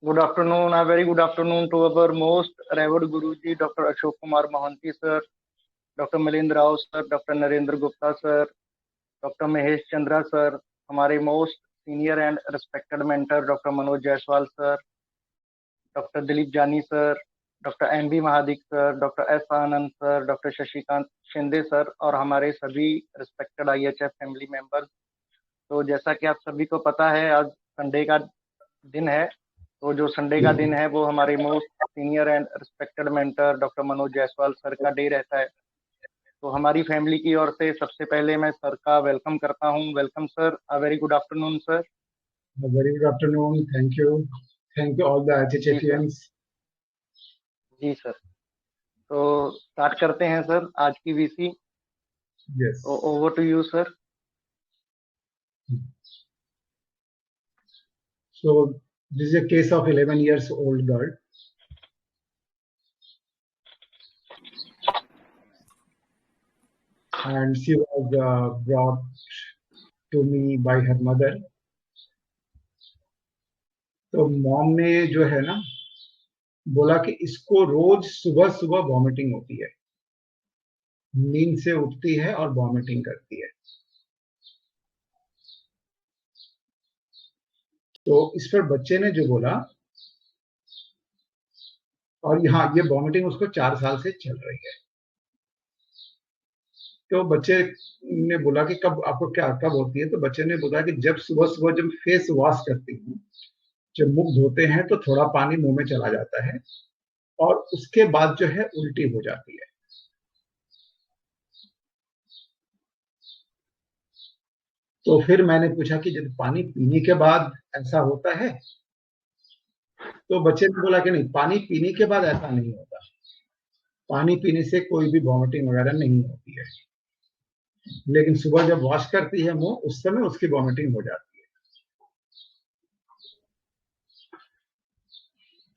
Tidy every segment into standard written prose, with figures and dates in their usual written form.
Good afternoon, a very good afternoon to our most revered Guruji, Dr. Ashok Kumar Mohanty sir, Dr. Milind Rao sir, Dr. Narendra Gupta sir, Dr. Mahesh Chandra sir, हमारे most senior and respected mentor Dr. Manoj Jaiswal sir, Dr. Dilip Jani sir, Dr. M.B. Mahadik sir, Dr. S. Anand sir, Dr. Shashikant Shinde sir और हमारे सभी respected IHF family members। तो जैसा कि आप सभी को पता है, आज संडे का दिन है। तो जो संडे का दिन है वो हमारे most senior and respected mentor doctor Manoj Jaiswal sir का डे रहता है। तो हमारी फैमिली की ओर से सबसे पहले मैं सर का वेलकम करता हूं। Welcome sir, a very good afternoon sir. Very good afternoon, thank you all the IHFians। जी सर, तो स्टार्ट करते हैं सर आज की VC. Yes, over to you sir. So this is a case of 11 years old girl. And she was brought to me by her mother. तो mom ने जो है ना बोला कि इसको रोज सुबह सुबह वॉमिटिंग होती है, नींद से उठती है और वॉमिटिंग करती है। तो इस पर बच्चे ने जो बोला, और यहाँ ये वॉमिटिंग उसको 4 साल से चल रही है। तो बच्चे ने बोला कि कब होती है? तो बच्चे ने बोला कि जब सुबह सुबह जब फेस वॉश करती हूँ, जब मुंह धोते हैं तो थोड़ा पानी मुंह में चला जाता है और उसके बाद जो है उल्टी हो जाती है। तो फिर मैंने पूछा कि जब पानी पीने के बाद ऐसा होता है? तो बच्चे ने बोला कि नहीं, पानी पीने के बाद ऐसा नहीं होता, पानी पीने से कोई भी वॉमिटिंग वगैरह नहीं होती है, लेकिन सुबह जब वॉश करती है मुंह उस समय उसकी वॉमिटिंग हो जाती है।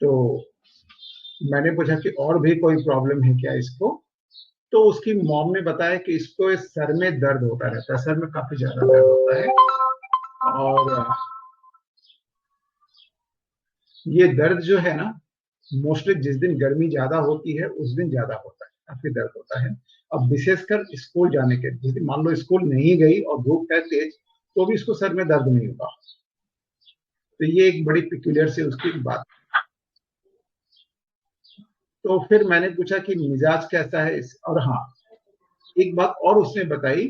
तो मैंने पूछा कि और भी कोई प्रॉब्लम है क्या इसको? तो उसकी मॉम ने बताया कि इसको सर में दर्द होता रहता है, सर में काफी ज्यादा दर्द होता है, और ये दर्द जो है ना मोस्टली जिस दिन गर्मी ज्यादा होती है उस दिन ज्यादा होता है, काफी दर्द होता है। अब विशेषकर स्कूल जाने के जिस दिन मान लो स्कूल नहीं गई और धूप है तेज तो भी इसको सर में दर्द नहीं होगा। तो ये एक बड़ी पिक्यूलियर सी उसकी बात। तो फिर मैंने पूछा कि मिजाज कैसा है और हाँ, एक बात और उसने बताई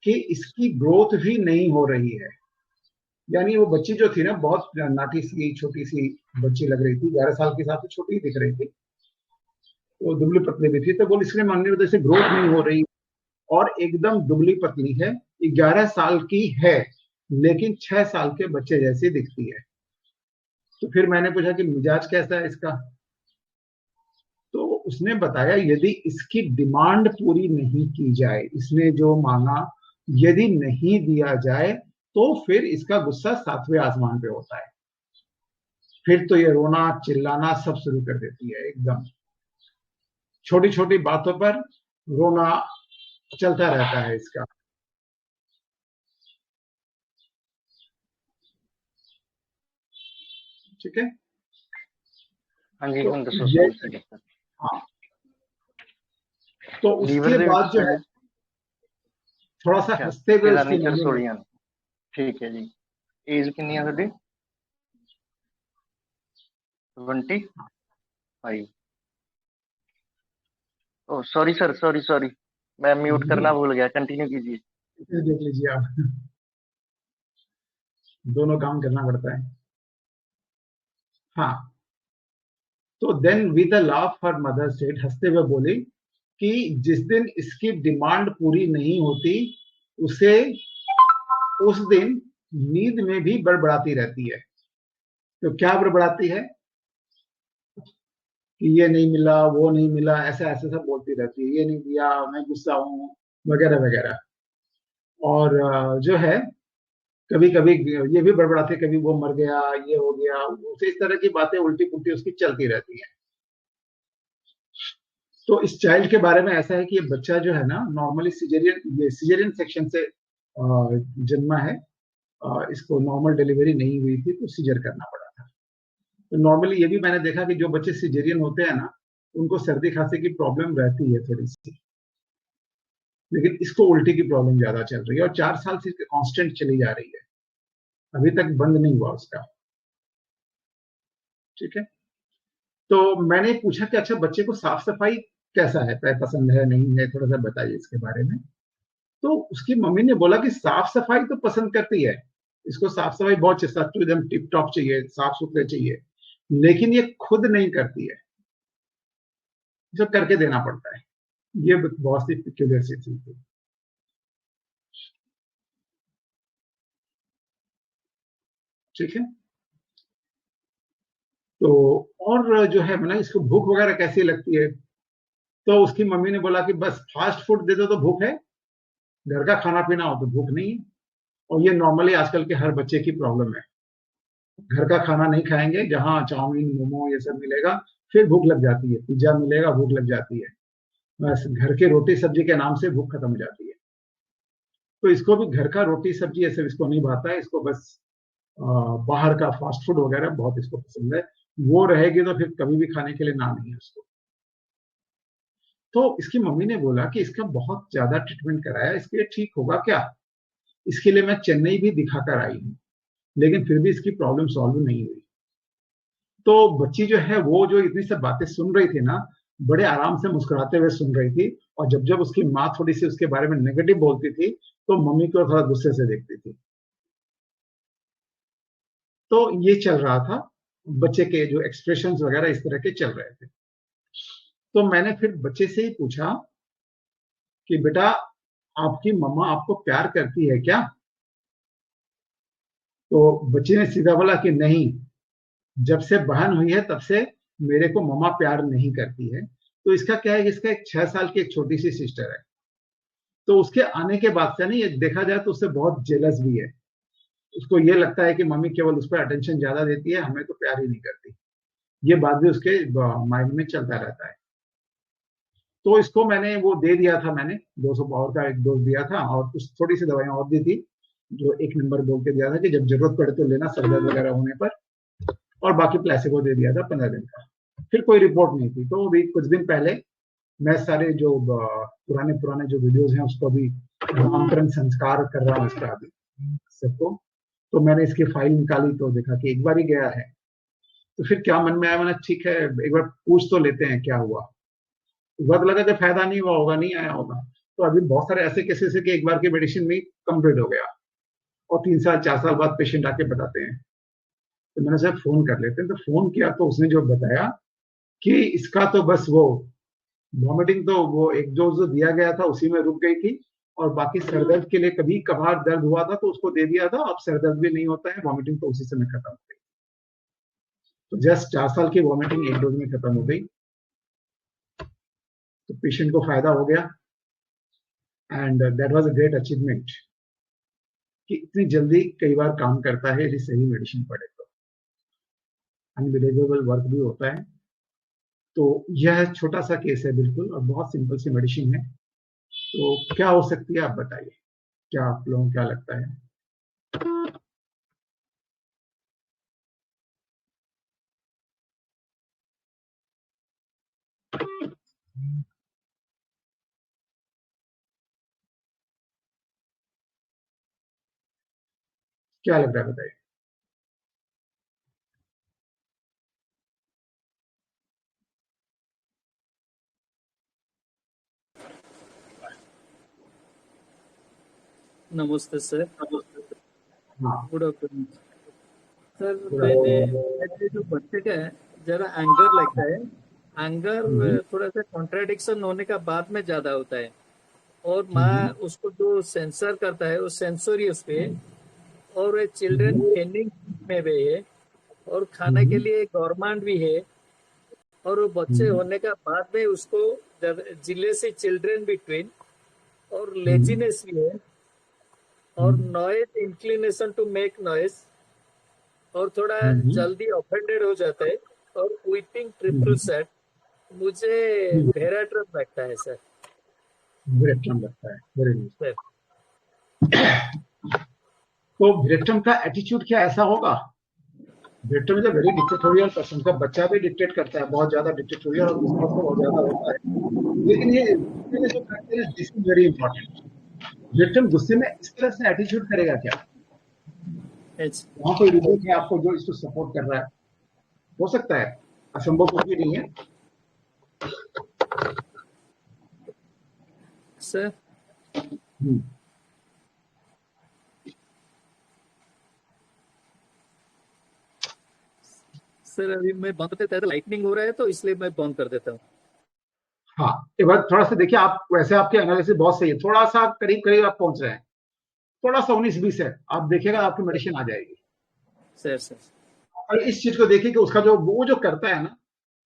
कि इसकी ग्रोथ भी नहीं हो रही है। यानी वो बच्ची जो थी ना बहुत नाटी सी छोटी सी बच्ची लग रही थी, 11 साल के साथ छोटी ही दिख रही थी, वो दुबली पतली भी थी। तो बोल इसलिए मानने वजह से ग्रोथ नहीं हो रही और एकदम दुबली पतली है, 11 साल की है लेकिन 6 साल के बच्चे जैसी दिखती है। तो फिर मैंने पूछा कि मिजाज कैसा है इसका? तो उसने बताया यदि इसकी डिमांड पूरी नहीं की जाए, इसने जो मांगा यदि नहीं दिया जाए तो फिर इसका गुस्सा 7वें आसमान पे होता है। फिर तो ये रोना चिल्लाना सब शुरू कर देती है, एकदम छोटी छोटी बातों पर रोना चलता रहता है इसका। ठीक है, हाँ जी, हाँ। तो उसके बाद जो है थोड़ा सा हंसते हुए उसकी ठीक है जी। एज कितनी है ਤੁਹਾਡੀ? 25। ओह सॉरी सर, सॉरी मैं म्यूट करना भूल गया, कंटिन्यू कीजिए। देख लीजिए आप, दोनों काम करना पड़ता है। हाँ, तो then with a laugh her mother said, हंसते हुए बोली कि जिस दिन इसकी डिमांड पूरी नहीं होती उसे उस दिन नींद में भी बड़बड़ाती रहती है। तो क्या बड़बड़ाती है कि ये नहीं मिला, वो नहीं मिला, ऐसा ऐसा सब बोलती रहती है, ये नहीं दिया, मैं गुस्सा हूँ वगैरह वगैरह। और जो है कभी कभी ये भी बड़बड़ाते, कभी वो मर गया, ये हो गया, उसे इस तरह की बातें उल्टी पुल्टी उसकी चलती रहती है। तो इस चाइल्ड के बारे में ऐसा है कि ये बच्चा जो है ना नॉर्मली सिजेरियन सेक्शन से जन्मा है, इसको नॉर्मल डिलीवरी नहीं हुई थी तो सीजर करना पड़ा था। तो नॉर्मली ये भी मैंने देखा कि जो बच्चे सिजेरियन होते हैं ना, उनको सर्दी खांसी की प्रॉब्लम रहती है थोड़ी सी, लेकिन इसको उल्टी की प्रॉब्लम ज्यादा चल रही है और 4 साल से कांस्टेंट चली जा रही है, अभी तक बंद नहीं हुआ उसका। ठीक है। तो मैंने पूछा कि अच्छा बच्चे को साफ सफाई कैसा है, पसंद है नहीं है, थोड़ा सा बताइए इसके बारे में। तो उसकी मम्मी ने बोला कि साफ सफाई तो पसंद करती है, इसको साफ सफाई बहुत चाहिए, सब तो एकदम टिप टॉप चाहिए, साफ सुथरे चाहिए, लेकिन ये खुद नहीं करती है, इसे करके देना पड़ता है। ये बहुत सी पिक्यूलियर सी चीज थी। ठीक है। तो और जो है मतलब इसको भूख वगैरह कैसी लगती है, तो उसकी मम्मी ने बोला कि बस फास्ट फूड दे दो तो भूख है, घर का खाना पीना हो तो भूख नहीं है। और ये नॉर्मली आजकल के हर बच्चे की प्रॉब्लम है, घर का खाना नहीं खाएंगे, जहां चाउमीन मोमो ये सब मिलेगा फिर भूख लग जाती है, पिज्जा मिलेगा भूख लग जाती है, बस घर के रोटी सब्जी के नाम से भूख खत्म हो जाती है। तो इसको भी घर का रोटी सब्जी ये सब इसको नहीं भाता है, इसको बस बाहर का फास्ट फूड वगैरह बहुत इसको पसंद है, वो रहेगी तो फिर कभी भी खाने के लिए ना नहीं है उसको। तो इसकी मम्मी ने बोला कि इसका बहुत ज्यादा ट्रीटमेंट कराया, इसके लिए ठीक होगा क्या। इसके लिए मैं चेन्नई भी दिखा कर आई हूँ, लेकिन फिर भी इसकी प्रॉब्लम सॉल्व नहीं हुई। तो बच्ची जो है वो जो इतनी सब बातें सुन रही थी ना, बड़े आराम से मुस्कुराते हुए सुन रही थी, और जब जब उसकी माँ थोड़ी सी उसके बारे में नेगेटिव बोलती थी तो मम्मी को थोड़ा गुस्से से देखती थी। तो ये चल रहा था, बच्चे के जो एक्सप्रेशंस वगैरह इस तरह के चल रहे थे। तो मैंने फिर बच्चे से ही पूछा कि बेटा आपकी मम्मा आपको प्यार करती है क्या। तो बच्चे ने सीधा बोला कि नहीं, जब से बहन हुई है तब से मेरे को मम्मा प्यार नहीं करती है। तो इसका क्या है कि इसका एक 6 साल की एक छोटी सी सिस्टर है, तो उसके आने के बाद से नहीं, ये देखा जाए तो उससे बहुत जेलस भी है। उसको ये लगता है कि मम्मी केवल उस पर अटेंशन ज्यादा देती है, हमें तो प्यार ही नहीं करती। ये बात भी उसके माइंड में चलता रहता है। तो इसको मैंने वो दे दिया था, मैंने 200 पावर का एक डोज दिया था और कुछ थोड़ी सी दवाइयां और दी थी, जो 1 नंबर बोल के दिया था कि जब जरूरत पड़े तो लेना सर दर्द वगैरह होने पर। और बाकी प्लेसिबो दे दिया था 15 दिन का। फिर कोई रिपोर्ट नहीं थी। तो अभी कुछ दिन पहले मैं सारे जो पुराने पुराने जो वीडियोज हैं उसको अभी नामकरण संस्कार कर रहा हूँ इसका अभी सबको। तो मैंने इसकी फाइल निकाली तो देखा कि एक बार ही गया है। तो फिर क्या मन में आया, मैंने ठीक है एक बार पूछ तो लेते हैं क्या हुआ। एक बार लगा कि फायदा नहीं हुआ होगा, नहीं आया होगा। तो अभी बहुत सारे ऐसे केसेस है कि एक बार के मेडिसिन में कंप्लीट हो गया और 3 साल 4 साल बाद पेशेंट आके बताते हैं। तो मैंने सर फोन कर लेते हैं, तो फोन किया तो उसने जो बताया कि इसका तो बस वो वॉमिटिंग तो वो एक जो दिया गया था उसी में रुक गई थी, और बाकी सरदर्द के लिए कभी कभार दर्द हुआ था तो उसको दे दिया था, अब सरदर्द भी नहीं होता है, वॉमिटिंग तो उसी समय खत्म हो गई। तो जस्ट 4 साल की वॉमिटिंग एक डोज में खत्म हो गई। तो पेशेंट को फायदा हो गया, and that was a great achievement कि इतनी जल्दी कई बार काम करता है यदि सही मेडिसिन पड़े तो। अनबिलीवेबल वर्क भी होता है। तो यह छोटा सा केस है बिल्कुल, और बहुत सिंपल सी मेडिसिन है। तो क्या हो सकती है आप बताइए, क्या आप लोगों को क्या लगता है। क्या लग रहा है बताइए। नमस्ते सर। हाँ, गुड आफ्टरनून सर। पूरा मैंने मेरे जो बच्चे का है जरा एंगर लगता है। एंगर थोड़ा सा कॉन्ट्राडिक्शन होने का बाद में ज्यादा होता है, और माँ उसको जो सेंसर करता है वो सेंसोरी उस पे, और चिल्ड्रन ट्रेनिंग में भी है, और खाने के लिए गवर्नमेंट भी है, और वो बच्चे होने का बाद में उसको जिले से चिल्ड्रन भी ट्रेन, और लेजीनेस भी है, और noise inclination to make noise, और थोड़ा जल्दी ऑफेंडेड हो जाता है, और क्विटिंग ट्रिपल सेट। मुझे भेराट्रम लगता है सर। विरेक्टम लगता है, वेरी नाइस। सर तो विरेक्टम का एटीट्यूड क्या ऐसा होगा victim is a very dictatorial person, का बच्चा भी डिक्टेट करता है, बहुत ज्यादा डिक्टेटोरियल और गुस्सा उसको बहुत ज्यादा होता है। लेकिन ये गुस्से में जो करते हैं, this is very important. Victim गुस्से में इस तरह से एटीट्यूड करेगा क्या? Yes. वहां कोई रिपोर्ट है आपको जो इसको सपोर्ट कर रहा है? हो सकता है, असंभव कुछ भी नहीं है। Sir, हम्म, सर अभी मैं बंद करते हैं, लाइटनिंग हो रहा है तो इसलिए मैं बंद कर देता हूँ। हाँ, एक बार थोड़ा सा देखिए आप, वैसे आपके एनालिसिस बहुत सही है, थोड़ा सा करीब करीब आप पहुंच रहे हैं, थोड़ा सा 19-20 है, आप देखिएगा आपकी मेडिसिन आ जाएगी। सर सर और इस चीज को देखिए कि उसका जो वो जो करता है ना,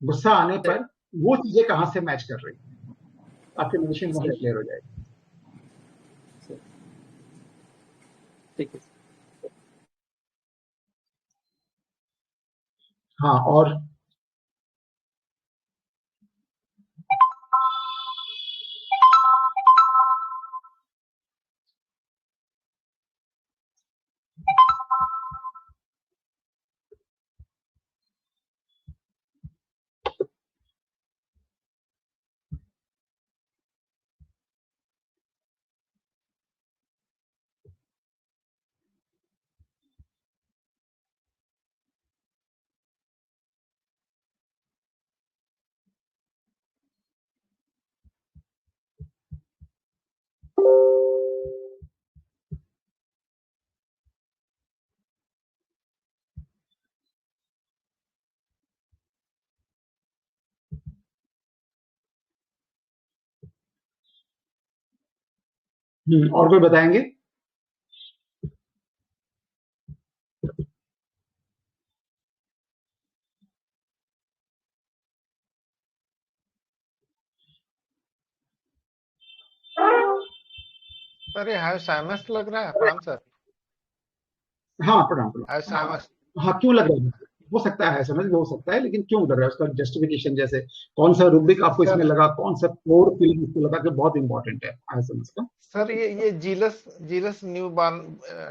गुस्सा आने सर पर वो चीजें कहाँ से मैच कर रही है, आपकी मेडिसिन वहीं सर क्लियर हो जाएगी। सर, ठीक है। हाँ, और और कोई बताएंगे? सर ये हाइपोथैलेमस लग रहा है, प्रणाम सर। हाँ, प्रणाम प्रणाम। हाइपोथैलेमस। हाँ, क्यों लग रहा है? हो सकता है समझ में, हो सकता है, लेकिन क्यों लग रहा है उसका जस्टिफिकेशन, जैसे कौन सा रूब्रिक आपको इसमें सर लगा, कौन सा कोर फीलिंग इसको लगा कि बहुत इंपॉर्टेंट है एसएमएस का? सर ये jealous jealous new born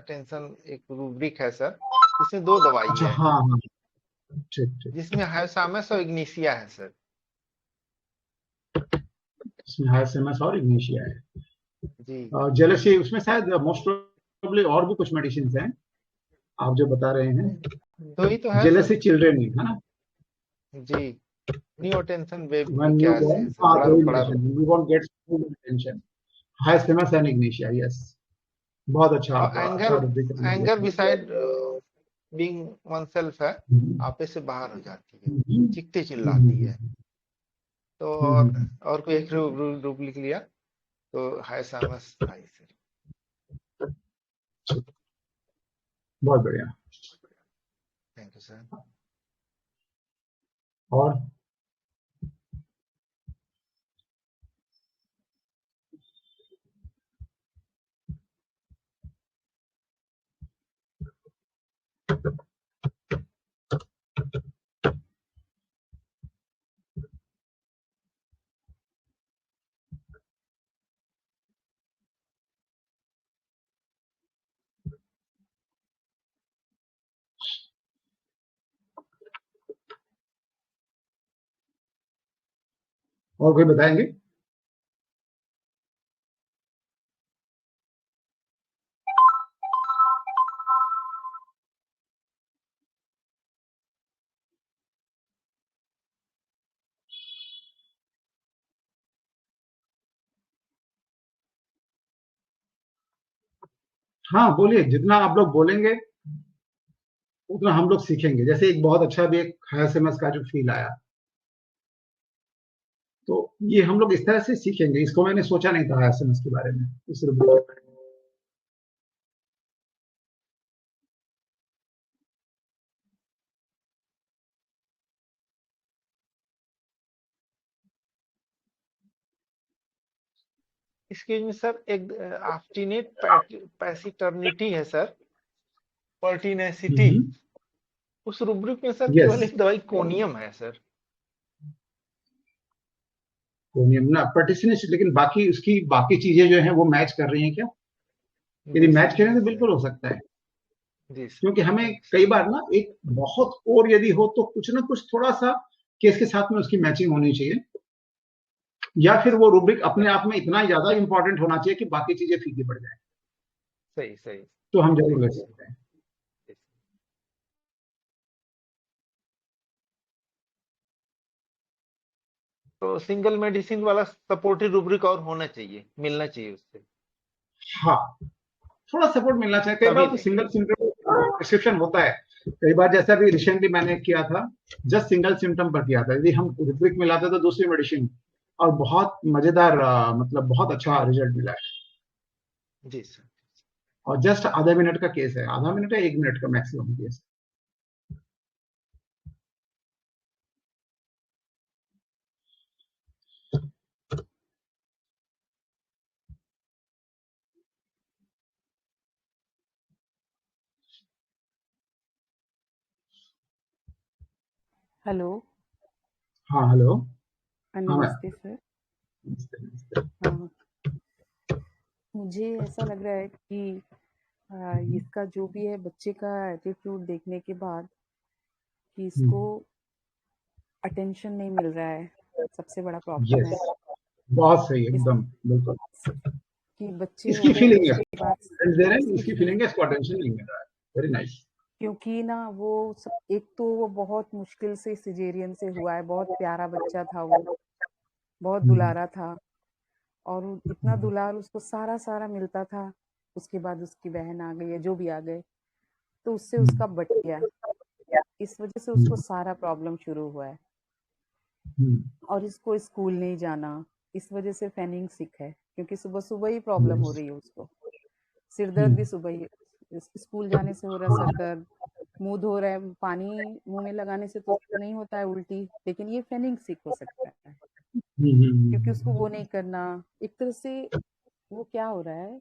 tension एक रूब्रिक है सर, इसमें 2 दवाई अच्छा, है, हाँ हाँ, ठीक ठीक। जिसमें हाइपोथैलेमस और इग्निशिया है सर। इसमें हाई एसएमएस और इग्निशिया है। जी जेलसी उसमें शायद मोस्ट प्रोबेबली और भी कुछ मेडिसिन हैं आप जो बता रहे हैं। 2 ही तो है सर। जेलसी चिल्ड्रेन है ना? जी न्यू टेंशन बेबी When क्या you ऐसे want, है सर, बड़ा कोई बड़ा medicine you won't get full attention. High SMS and Ignatia, yes, बहुत अच्छा, और आप अच्छा rubric anger beside being one self है, आपे से बाहर हो जाती है, चीखती चिल्लाती है। तो और कोई एक रूप लिख लिया तो हाइपोथैलेमस आई सर। बहुत बढ़िया। Thank you sir. और कोई बताएंगे? हाँ, बोलिए, जितना आप लोग बोलेंगे उतना हम लोग सीखेंगे। जैसे एक बहुत अच्छा भी एक हाई एसएमएस का जो फील आया, तो ये हम लोग इस तरह से सीखेंगे। इसको मैंने सोचा नहीं था एसएमएस के बारे में, इस रूब्रिक के बारे में। एक्सक्यूज मी सर, एक ऑब्स्टिनेट पैसिटर्निटी है सर, पर्टिनेसिटी, उस रूब्रिक में सर यस, केवल एक दवाई कोनियम है सर। कोनियम ना पर्टिसिनिस, लेकिन बाकी उसकी बाकी चीजें जो हैं वो मैच कर रही हैं क्या? यदि नहीं मैच सर, करें नहीं तो सर। बिल्कुल हो सकता है। जी सर। क्योंकि हमें कई बार ना एक बहुत और यदि हो तो कुछ ना कुछ थोड़ा सा केस के साथ में उसकी मैचिंग होनी चाहिए, या फिर वो रूब्रिक अपने आप में इतना ज्यादा इंपॉर्टेंट होना चाहिए कि बाकी चीजें फीकी पड़ जाए, सही सही। तो हम जरूर ले सकते हैं। तो सिंगल मेडिसिन वाला सपोर्टिव रूब्रिक और होना चाहिए, मिलना चाहिए उससे। हाँ, थोड़ा सपोर्ट मिलना चाहिए। कई तभी बार तो लेंगे। सिंगल सिम्टम प्रिस्क्रिप्शन होता है, कई बार जैसा भी रिसेंटली मैंने किया था, जस्ट सिंगल सिम्टम पर किया था। यदि हम रूब्रिक मिलाते तो दूसरी मेडिसिन, और बहुत मजेदार मतलब बहुत अच्छा रिजल्ट मिला है। जी सर। और जस्ट आधा मिनट का केस है, आधा मिनट या 1 मिनट का मैक्सिमम केस। हेलो। हाँ हेलो। हाँ मैम। नमस्ते सर। मुझे ऐसा लग रहा है कि इसका जो भी है बच्चे का एटीट्यूड देखने के बाद कि इसको अटेंशन नहीं मिल रहा है, सबसे बड़ा प्रॉब्लम है। यस, बहुत सही, इस एकदम बिल्कुल। कि बच्चे इसकी होते हैं फीलिंग है, उसके बाद फ्रेंड्स दे रहे हैं, इसकी इसकी फीलिंग है, इसको अटेंशन नहीं मिल रहा है। Very nice. क्योंकि ना वो एक तो वो बहुत मुश्किल से सिजेरियन से हुआ है, बहुत प्यारा बच्चा था वो, बहुत दुलारा था, और इतना दुलार उसको सारा सारा मिलता था। उसके बाद उसकी बहन आ गई है, जो भी आ गए, तो उससे उसका बट गया। इस वजह से उसको सारा प्रॉब्लम शुरू हुआ है। और इसको स्कूल नहीं जाना, इस वजह से फेनिंग सिक है, क्योंकि सुबह सुबह ही प्रॉब्लम हो रही है उसको। सिर दर्द भी सुबह ही, स्कूल जाने से हो रहा है सर दर्द, मुंह धो रहा है, पानी मुंह में लगाने से तो नहीं होता है उल्टी, लेकिन ये फेनिंग सिक हो सकता है क्योंकि उसको वो नहीं करना। एक तरह से वो क्या हो रहा है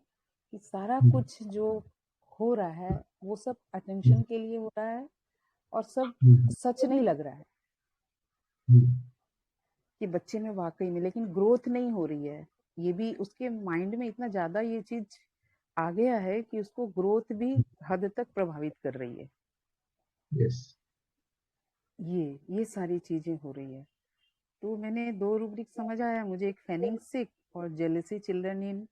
कि सारा कुछ जो हो रहा है वो सब अटेंशन के लिए हो रहा है, और सब सच नहीं लग रहा है कि बच्चे में वाकई में, लेकिन ग्रोथ नहीं हो रही है। ये भी उसके माइंड में इतना ज्यादा ये चीज आ गया है कि उसको ग्रोथ भी हद तक प्रभावित कर रही है। यस। ये सारी चीजें हो रही है। तो मैंने 2 रूब्रिक समझ आया मुझे, एक फेनिंग सिक और जेलेसी चिल्ड्रन इन,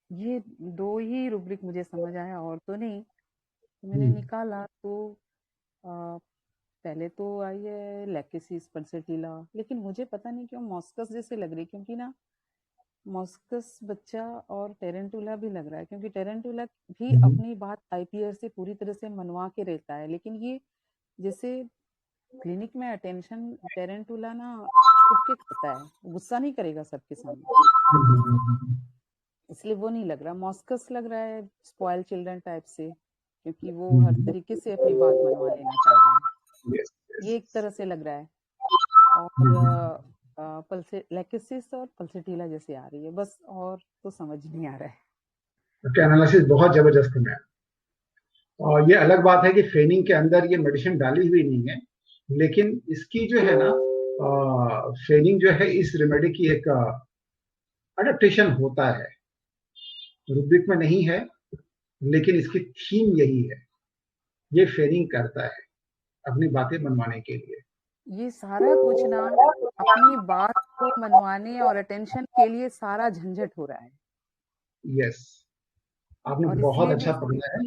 ये 2 ही रूब्रिक मुझे समझ आया, और तो नहीं। तो मैंने निकाला तो पहले तो आई है लैकेसिस पल्सेटिला, लेकिन मुझे पता नहीं क्यों मॉस्कस जैसे लग रही, क्योंकि ना मॉस्कस बच्चा और टेरेंटुला भी लग रहा है, क्योंकि टेरेंटुला भी अपनी बात आईपीआर से पूरी तरह से मनवा के रहता है, लेकिन ये जैसे क्लिनिक में अटेंशन टेरेंटुला ना छुप के करता है, गुस्सा नहीं करेगा सबके सामने, इसलिए वो नहीं लग रहा। मॉस्कस लग रहा है स्पॉइल चिल्ड्रन टाइप से, क्योंकि वो हर तरीके से अपनी बात मनवा लेना चाह रहा है, ये एक तरह से लग रहा है। और लैकेसिस और पल्सेटिला जैसे आ रही है, बस और तो समझ नहीं आ रहा है। एनालिसिस बहुत जबरदस्त है। और ये अलग बात है कि फेनिंग के अंदर ये मेडिसिन डाली हुई नहीं है, लेकिन इसकी जो है ना फेनिंग जो है इस रेमेडी की एक अडेप्टेशन होता है, रूब्रिक में नहीं है, लेकिन इसकी थीम यही है, ये फेनिंग करता है अपनी बातें मनवाने के लिए। ये सारा कुछ ना अपनी बात को मनवाने और अटेंशन के लिए सारा झंझट हो रहा है। यस, आपने बहुत अच्छा पकड़ा है,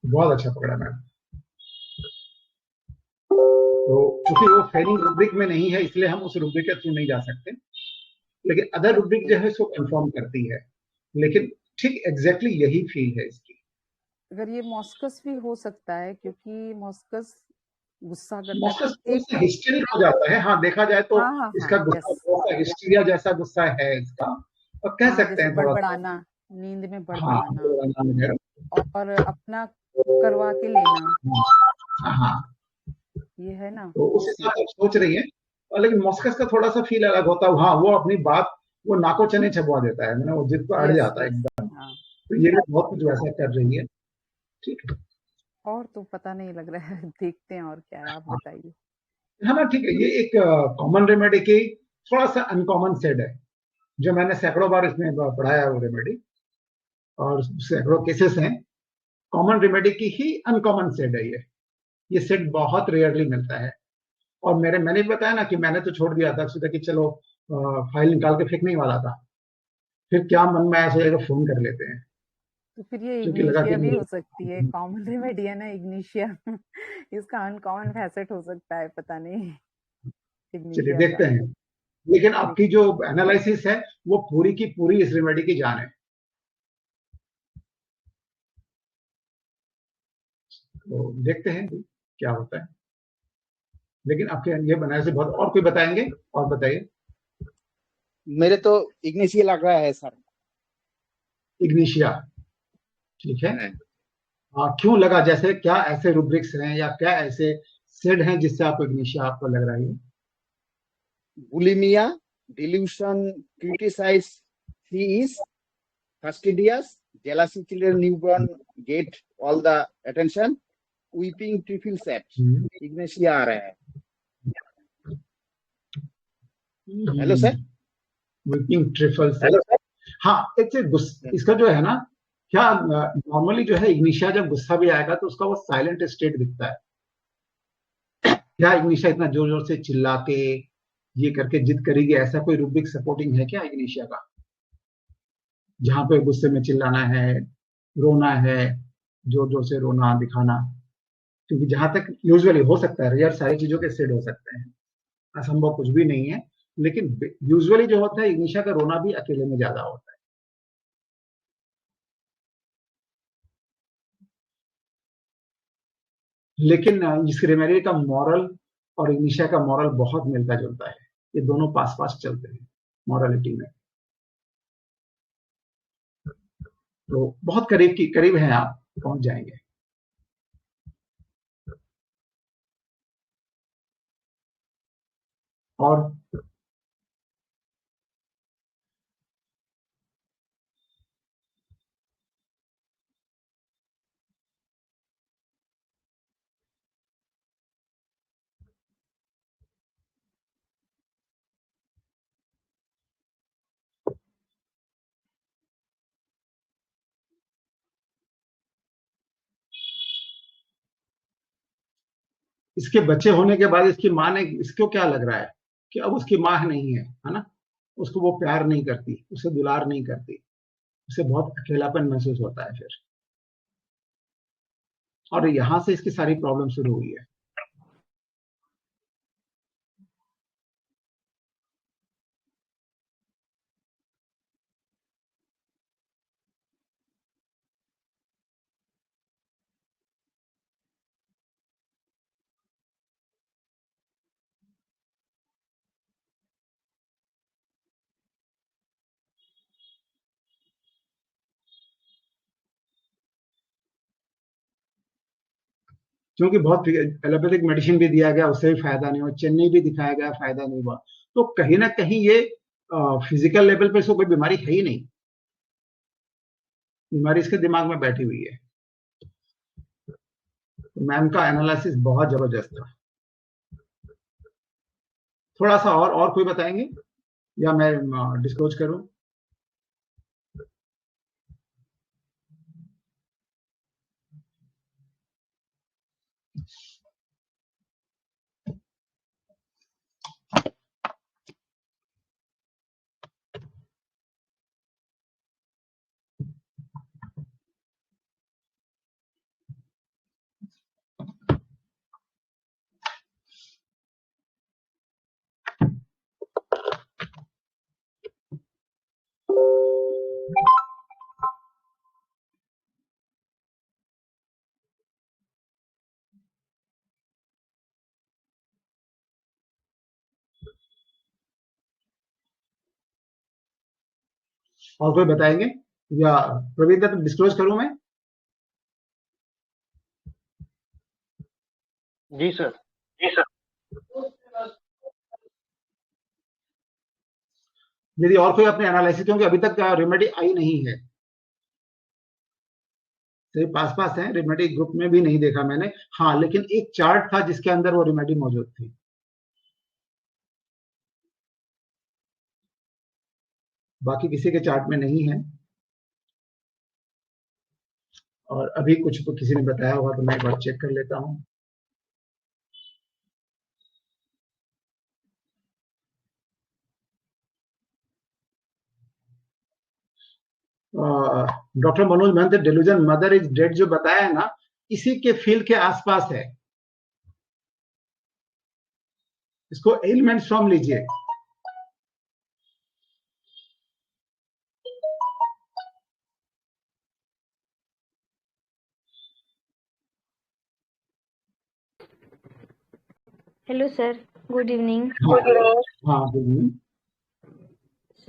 बहुत अच्छा पकड़ा मैम। तो क्योंकि वो फेनिंग रूब्रिक में नहीं है, इसलिए हम उस रूब्रिक के थ्रू नहीं जा सकते, लेकिन अदर रूब्रिक जो है उसको कंफर्म करती है, लेकिन ठीक एग्जैक्टली यही फील है इसकी। अगर ये मॉस्कस भी हो सकता है, क्योंकि मॉस्कस गुस्सा करता है, मॉस्कस थोड़ा हिस्टेरिक हो जाता है। हाँ, देखा जाए तो इसका गुस्सा थोड़ा हिस्टीरिया जैसा गुस्सा है इसका, और कह सकते हैं बड़बड़ाना, नींद में बड़बड़ाना, और अपना करवा के लेना, हाँ, ये है ना। तो उस हिसाब से सोच रही है, लेकिन मॉस्कस का थोड़ा सा फील अलग होता है। हाँ, वो अपनी बात वो नाको चने छपवा देता है, मैंने वो जिद पर अड़ जाता है एकदम। तो ये भी बहुत कुछ वैसा कर रही है। ठीक है, और तो पता नहीं लग रहा है, देखते हैं और क्या है, आप बताइए। हाँ ना, ठीक है। ये एक कॉमन रेमेडी की थोड़ा सा अनकॉमन सेड है, जो मैंने सैकड़ों बार इसमें पढ़ाया है वो रेमेडी, और सैकड़ों केसेस हैं, कॉमन रेमेडी की ही अनकॉमन सेड है ये सेड बहुत रेयरली मिलता है। और मैंने भी बताया ना कि मैंने तो छोड़ दिया था सोचा कि चलो फाइल निकाल के फेंकने वाला था, फिर क्या मन में आया सोचा फोन कर लेते हैं, तो फिर ये क्योंकि लगा इग्निशिया कि भी नहीं। हो सकती है, कॉमन रेमेडी है ना इग्निशिया। इसका अनकॉमन फैसेट हो सकता है, पता नहीं चलिए इग्निशिया देखते का। हैं, लेकिन आपकी देखते जो एनालिसिस है वो पूरी की पूरी इस रेमेडी की जान है। तो देखते हैं क्या होता है, लेकिन आपके ये बनाने से बहुत। और कोई बताएंगे? और बताइए। मेरे तो इग्निशिया लग रहा है सर। इग्निशिया, ठीक है। क्यों लगा? जैसे क्या ऐसे रूब्रिक्स हैं या क्या ऐसे सेड हैं जिससे आपको इग्निशिया आपको लग रहा है? Bulimia, delusion, criticize, he is fastidious, jealousy children newborn get all the attention, weeping triple set, इग्निशिया आ रहा है। Hello sir. Weeping triple set. हाँ, इसका जो है ना, क्या नॉर्मली जो है इग्निशिया जब गुस्सा भी आएगा तो उसका वो साइलेंट स्टेट दिखता है। क्या इग्निशिया इतना जोर जोर से चिल्ला के ये करके जिद करेगी? ऐसा कोई रूब्रिक सपोर्टिंग है क्या इग्निशिया का, जहां पे गुस्से में चिल्लाना है, रोना है, जोर जोर से रोना दिखाना? क्योंकि जहां तक यूजुअली हो सकता है, यार सारी चीजों के सेड हो सकते हैं, असंभव कुछ भी नहीं है, लेकिन यूजुअली जो होता है इग्निशिया का रोना भी अकेले में ज्यादा होता है। लेकिन इस रेमेडी का मॉरल और इग्निशिया का मॉरल बहुत मिलता जुलता है, ये दोनों पास पास चलते हैं मॉरलिटी में, तो बहुत करीब हैं, आप पहुंच जाएंगे। और इसके बच्चे होने के बाद इसकी माँ ने, इसको क्या लग रहा है कि अब उसकी माँ नहीं है ना, उसको वो प्यार नहीं करती, उसे दुलार नहीं करती, उसे बहुत अकेलापन महसूस होता है फिर, और यहां से इसकी सारी प्रॉब्लम शुरू हुई है। क्योंकि बहुत एलोपैथिक मेडिसिन भी दिया गया, उससे भी फायदा नहीं हुआ, चेन्नई भी दिखाया गया, फायदा नहीं हुआ, तो कहीं ना कहीं ये फिजिकल लेवल पे इसको कोई बीमारी है ही नहीं, बीमारी इसके दिमाग में बैठी हुई है। तो मैम का एनालिसिस बहुत जबरदस्त था। थोड़ा सा और कोई बताएंगे या मैं डिस्क्लोज करूं? और कोई बताएंगे या प्रवीण दत्त डिस्क्लोज करूं मैं? जी सर। यदि और कोई अपने एनालिसिस, क्योंकि अभी तक रेमेडी आई नहीं है, तो पास पास है, रेमेडी ग्रुप में भी नहीं देखा मैंने। हाँ, लेकिन एक चार्ट था जिसके अंदर वो रेमेडी मौजूद थी, बाकी किसी के चार्ट में नहीं है। और अभी कुछ तो किसी ने बताया होगा तो मैं एक बार चेक कर लेता हूँ। Doctor Manoj Mahant delusion mother is dead जो बताया है ना, इसी के फील्ड के आसपास है। इसको एलिमेंट्स फ्रॉम लीजिए। Hello sir, good evening. हाँ गुड इवनिंग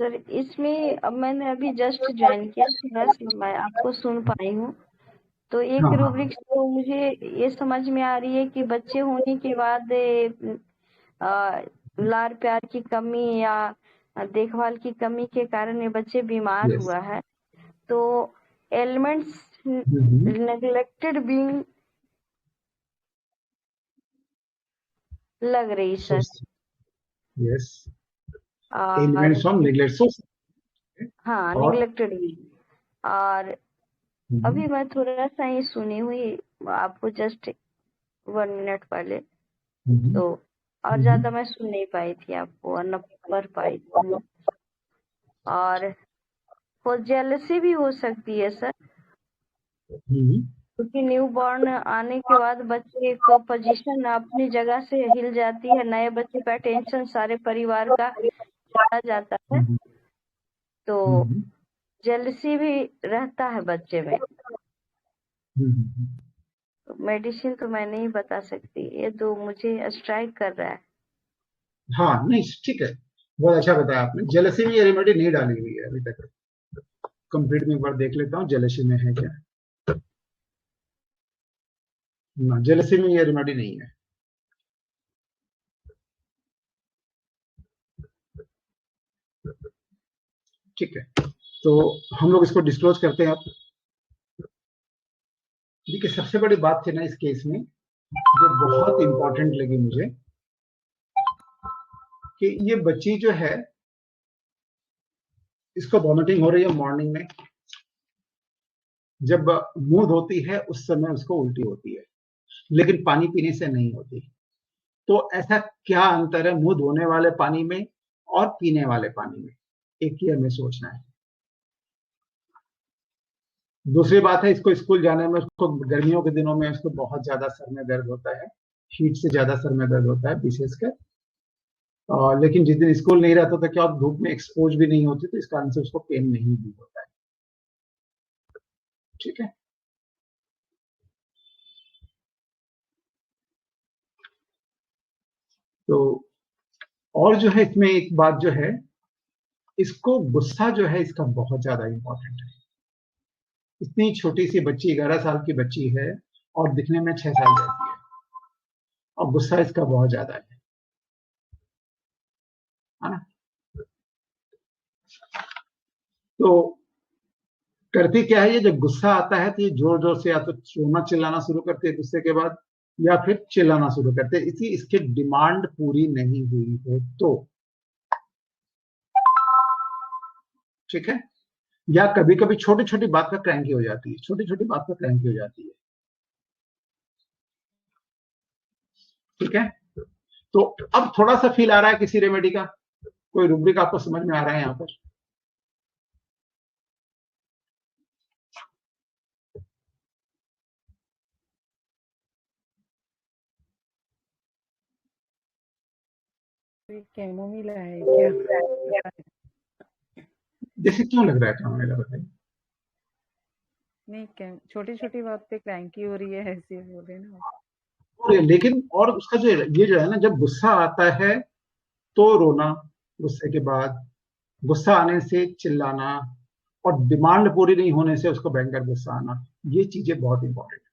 सर, इसमें अब मैंने अभी जस्ट ज्वाइन किया, थोड़ा सा मैं आपको सुन पाई हूँ। तो एक हाँ रूब्रिक्स तो मुझे ये समझ में आ रही है कि बच्चे होने के बाद लाड़ प्यार की कमी या देखभाल की कमी के कारण ये बच्चे बीमार यस हुआ है। तो एलिमेंट्स नेग्लेक्टेड बीइंग लग रही सर। यस और एलिमेंट्स फ्रॉम नेग्लेक्ट सोर्स। हाँ, और नेग्लेक्टेड बीइंग। और अभी मैं थोड़ा सा ही सुनी हुई आपको जस्ट 1 मिनट पहले, तो और ज्यादा मैं सुन नहीं पाई थी आपको और न पढ़ पाई थी। और जेलसी भी हो सकती है सर, क्योंकि न्यू बॉर्न आने के बाद बच्चे को पोजीशन अपनी जगह से हिल जाती है, नए बच्चे का टेंशन सारे परिवार का चला जाता है, तो जेलसी भी रहता है बच्चे में। मेडिसिन तो मैं नहीं बता सकती, ये तो मुझे स्ट्राइक कर रहा है। हाँ नहीं ठीक है, बहुत अच्छा बताया आपने। जेलसी में ये रेमेडी नहीं डाली हुई है अभी तक। कंप्लीट में एक बार देख लेता हूँ जेलसी में है क्या। ना, जेलसी में ये रेमेडी नहीं है। ठीक है, तो हम लोग इसको डिस्क्लोज करते हैं अब। देखिए सबसे बड़ी बात थी ना इस केस में, जो बहुत इंपॉर्टेंट लगी मुझे, कि ये बच्ची जो है इसको वॉमिटिंग हो रही है मॉर्निंग में, जब मुंह धोती है उस समय उसको उल्टी होती है, लेकिन पानी पीने से नहीं होती। तो ऐसा क्या अंतर है मुंह धोने वाले पानी में और पीने वाले पानी में, एक ही हमें सोचना है। दूसरी बात है, इसको स्कूल जाने में, उसको गर्मियों के दिनों में उसको बहुत ज्यादा सर में दर्द होता है, हीट से ज्यादा सर में दर्द होता है विशेषकर। लेकिन जिस दिन स्कूल नहीं रहता तो क्या धूप में एक्सपोज भी नहीं होती, तो इस कारण से उसको पेन नहीं भी होता है। ठीक है, तो और जो है इसमें एक बात जो है, इसको गुस्सा जो है इसका बहुत ज्यादा इंपॉर्टेंट है। इतनी छोटी सी बच्ची 11 साल की बच्ची है और दिखने में 6 साल जैसी है, और गुस्सा इसका बहुत ज्यादा है ना। तो करती क्या है ये, जब गुस्सा आता है तो ये जोर जोर से या तो रोना चिल्लाना शुरू करते हैं गुस्से के बाद, या फिर चिल्लाना शुरू करते हैं, इसी इसकी डिमांड पूरी नहीं हुई हो तो। ठीक है, या कभी कभी छोटी छोटी बात पर क्रैंकी हो जाती है, छोटी छोटी बात पर क्रैंकी हो जाती है। ठीक है, तो अब थोड़ा सा फील आ रहा है किसी रेमेडी का, कोई रूब्रिक आपको समझ में आ रहा है यहाँ पर? कैमोमिल है क्या? जैसे क्यों लग रहा है कैमोमिल, बताइए। नहीं, छोटी छोटी बात पे क्रैंकी हो रही है ऐसे बोल रहे ना। लेकिन और उसका जो ये जो है ना, जब गुस्सा आता है तो रोना, गुस्से के बाद गुस्सा आने से चिल्लाना, और डिमांड पूरी नहीं होने से उसको भयंकर गुस्सा आना, ये चीजें बहुत इंपॉर्टेंट है।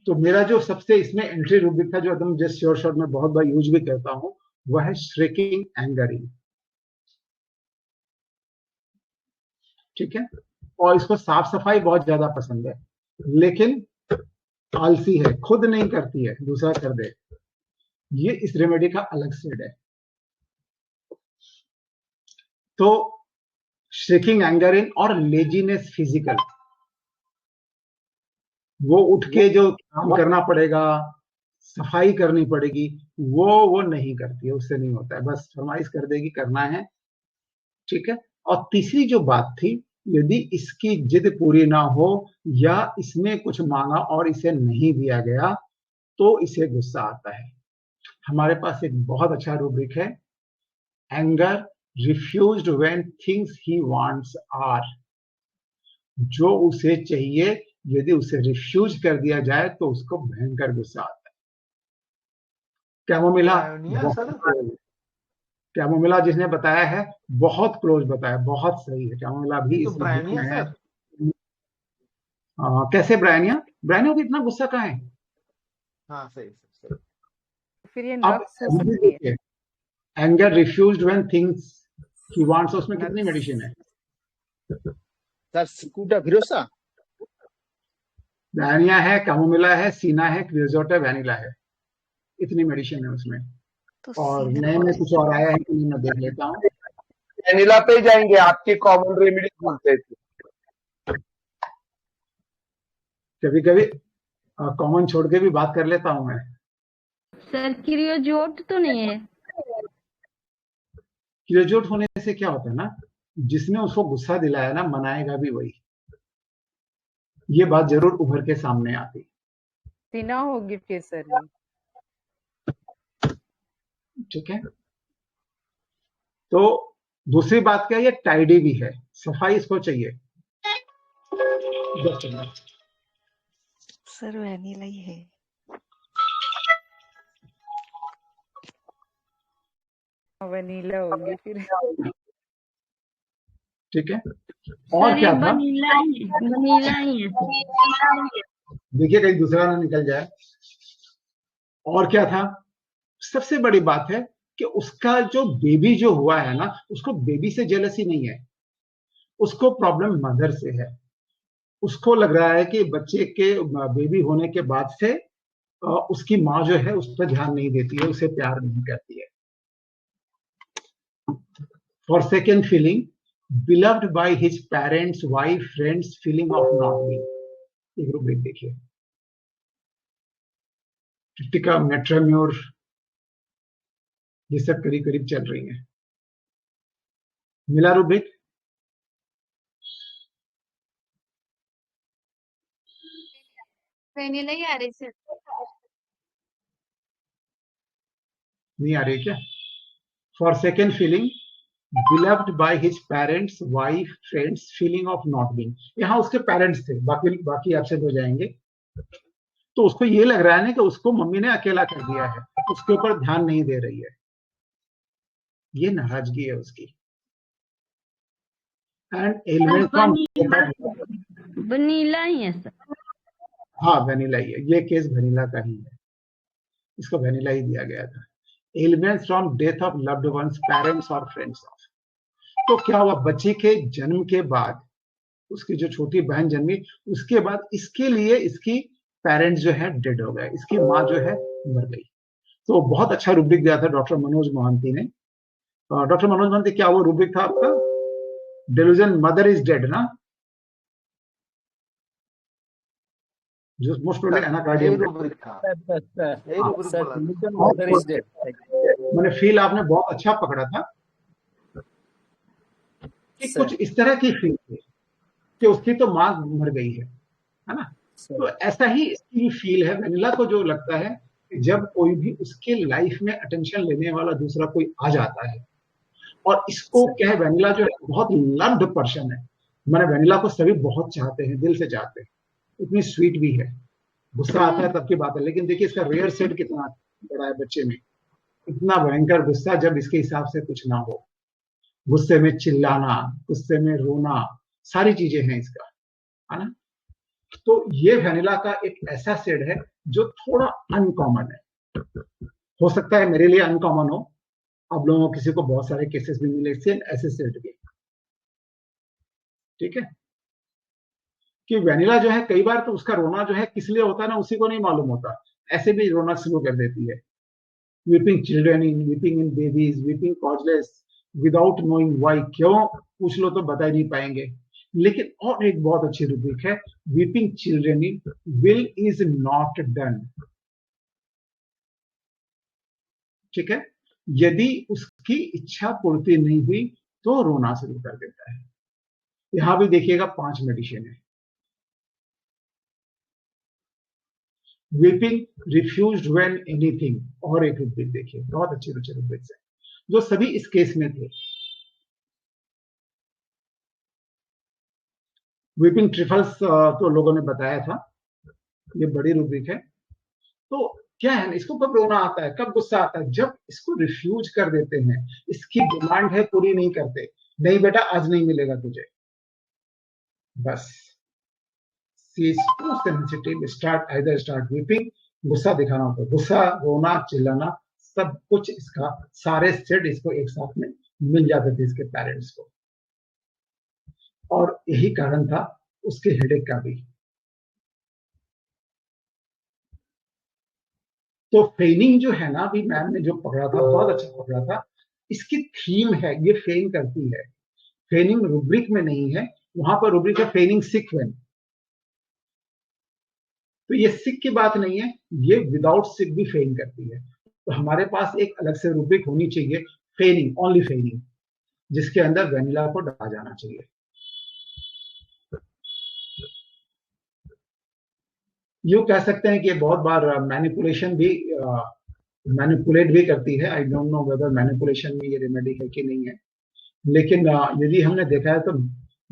तो मेरा जो सबसे इसमें एंट्री रूब्रिक था, जो एकदम जस्ट श्योर शॉर्ट में बहुत बार यूज भी करता हूं, वह है श्रिकिंग एंगरिंग। ठीक है, और इसको साफ सफाई बहुत ज्यादा पसंद है, लेकिन आलसी है, खुद नहीं करती है, दूसरा कर दे। ये इस रेमेडी का अलग सेड है। तो शेकिंग एंगर इन और लेजीनेस फिजिकल, वो उठ के जो काम करना पड़ेगा, सफाई करनी पड़ेगी, वो नहीं करती है, उससे नहीं होता है, बस फरमाइश कर देगी करना है, ठीक है। और तीसरी जो बात थी, यदि इसकी जिद पूरी ना हो या इसने कुछ मांगा और इसे नहीं दिया गया तो इसे गुस्सा आता है। हमारे पास एक बहुत अच्छा रूब्रिक है, anger refused when things he wants are. जो उसे चाहिए यदि उसे रिफ्यूज कर दिया जाए तो उसको भयंकर गुस्सा आता है। कैमोमिला कैमोमिला जिसने बताया है बहुत क्लोज बताया, बहुत सही है। कैमोमिला भी तो इस ब्रायनिया में है। सर, कैसे ब्रायनिया? ब्रायनिया को इतना गुस्सा कहाँ है? हाँ सही सही सही। फिर ये अब नक्स हो सकती है। Anger refused when things he wants, उसमें कितनी मेडिसिन है? सर स्कूटा भिरोसा, ब्रायनिया है, कैमोमिला है, सीना है, क्विजोट है, वैनिला है, इतनी मेडिसिन है उसमें। तो और सीना नए में कुछ और आया है कि नहीं, मैं देख लेता हूँ। वैनिला पे जाएंगे, आपके कॉमन रेमेडी बोलते थे। कभी कभी कॉमन छोड़ के भी बात कर लेता हूँ मैं। सर क्रियोजोट तो नहीं है? क्रियोजोट होने से क्या होता है ना, जिसने उसको गुस्सा दिलाया ना, मनाएगा भी वही। ये बात जरूर उभर के सामने आती। सीना होगी फिर सर ये। ठीक है। तो दूसरी बात क्या है, ये टाइडी भी है, सफाई इसको चाहिए। सर वैनिला ही है। वनीला होगी फिर। ठीक है। और क्या था? वनीला ही है। देखिए कहीं दूसरा ना निकल जाए। और क्या था? सबसे बड़ी बात है कि उसका जो बेबी जो हुआ है ना, उसको बेबी से जेलसी नहीं है, उसको प्रॉब्लम मदर से है। उसको लग रहा है कि बच्चे के बेबी होने के बाद से उसकी माँ जो है उस पर ध्यान नहीं देती है, उसे प्यार नहीं करती है। Forsaken feeling, beloved by his parents, wife, friends, feeling of not being। एक रूब्रिक देखिए, टिका, मेट्राम्योर, ये सब करीब करीब चल रही है। मिला रूब्रिक? वैनिला ही आ रही सर। नहीं आ रही क्या? Forsaken feeling, beloved by his parents, wife, friends, feeling of not being। यहाँ उसके पेरेंट्स थे, बाकी एब्सेंट हो जाएंगे। तो उसको ये लग रहा है ना कि उसको मम्मी ने अकेला कर दिया है, उसके ऊपर ध्यान नहीं दे रही है, ये नाराजगी है उसकी। एंड एलिमेंट फ्रॉम वनीला ही है सर। हाँ वेनिला ही है, ये केस वेनिला का ही है, इसको वेनिला ही दिया गया था। Elements from death of loved ones, parents और फ्रेंड्स ऑफ। तो क्या हुआ, बच्चे के जन्म के बाद उसकी जो छोटी बहन जन्मी, उसके बाद इसके लिए इसकी पेरेंट्स जो है डेड हो गए, इसकी माँ जो है मर गई। तो बहुत अच्छा रूब्रिक दिया था डॉक्टर मनोज मोहंती ने। डॉक्टर मनोज मोहंती, क्या वो रूब्रिक था आपका? डेलूजन मदर इज डेड ना, जो मोस्ट प्रोबेबली एनाकार्डियम मैंने फील आपने बहुत अच्छा पकड़ा था कि कुछ इस तरह की फील थी कि उसकी तो माँ मर गई है ना। तो ऐसा ही इसकी फील है वेनिला को, जो लगता है कि जब कोई भी उसके लाइफ में अटेंशन लेने वाला दूसरा कोई आ जाता है, और इसको क्या है, वेनिला जो है बहुत लव्ड पर्सन है, मैंने वेनिला को सभी बहुत चाहते हैं, दिल से चाहते हैं, इतनी स्वीट भी है। गुस्सा आता है तब की बात है, लेकिन देखिए इसका रेयर सेट कितना बड़ा है बच्चे में, इतना भयंकर गुस्सा जब इसके हिसाब से कुछ ना हो, गुस्से में चिल्लाना, गुस्से में रोना, सारी चीजें हैं इसका, है ना। तो ये वेनिला का एक ऐसा शेड है जो थोड़ा अनकॉमन है, हो सकता है मेरे लिए अनकॉमन हो, आप लोगों को किसी को बहुत सारे केसेस भी मिले सेम ऐसे शेड के, ठीक है। कि वेनिला जो है कई बार तो उसका रोना जो है किस लिए होता है ना उसी को नहीं मालूम होता, ऐसे भी रोना शुरू कर देती है। Weeping children in, weeping in babies, weeping causeless without knowing why, क्यों पूछ लो तो बता ही नहीं पाएंगे। लेकिन और एक बहुत अच्छी रुब्रिक है, weeping children in will is not done. ठीक है, यदि उसकी इच्छा पूर्ति नहीं हुई तो रोना शुरू कर देता है। यहां भी देखिएगा 5 मेडिसिन है। वीपिंग रिफ्यूज्ड व्हेन एनीथिंग, और एक रुब्रिक देखिए, बहुत अच्छी रुब्रिक है जो सभी इस केस में थे। वीपिंग ट्रिफल्स तो लोगों ने बताया था, ये बड़ी रुब्रिक है। तो क्या है, इसको कब रोना आता है, कब गुस्सा आता है, जब इसको रिफ्यूज कर देते हैं, इसकी डिमांड है पूरी नहीं करते, नहीं बेटा आज नहीं मिलेगा तुझे, बस she is too sensitive, start weeping, गुस्सा दिखाना होता है, गुस्सा, रोना, चिल्लाना, सब कुछ इसका, सारे सेट इसको एक साथ में मिल जाते थे इसके पेरेंट्स को, और यही कारण था उसके हेडेक का भी। तो फेनिंग जो है ना, अभी मैम ने जो पकड़ा था बहुत अच्छा पकड़ा था, इसकी थीम है, ये फेन करती है, फेनिंग रुब्रिक में नहीं है, वहां पर रुब्रिक है फेनिंग सिक व्हेन, तो ये सिक की बात नहीं है, ये विदाउट सिक भी फेन करती है। तो हमारे पास एक अलग से रुब्रिक होनी चाहिए, फेनिंग, ओनली फेनिंग, जिसके अंदर वेनिला को डाला जाना चाहिए। यूं कह सकते हैं कि बहुत बार मैनिपुलेट भी करती है। I don't know whether manipulation में ये रेमेडी है कि नहीं है, लेकिन यदि हमने देखा है तो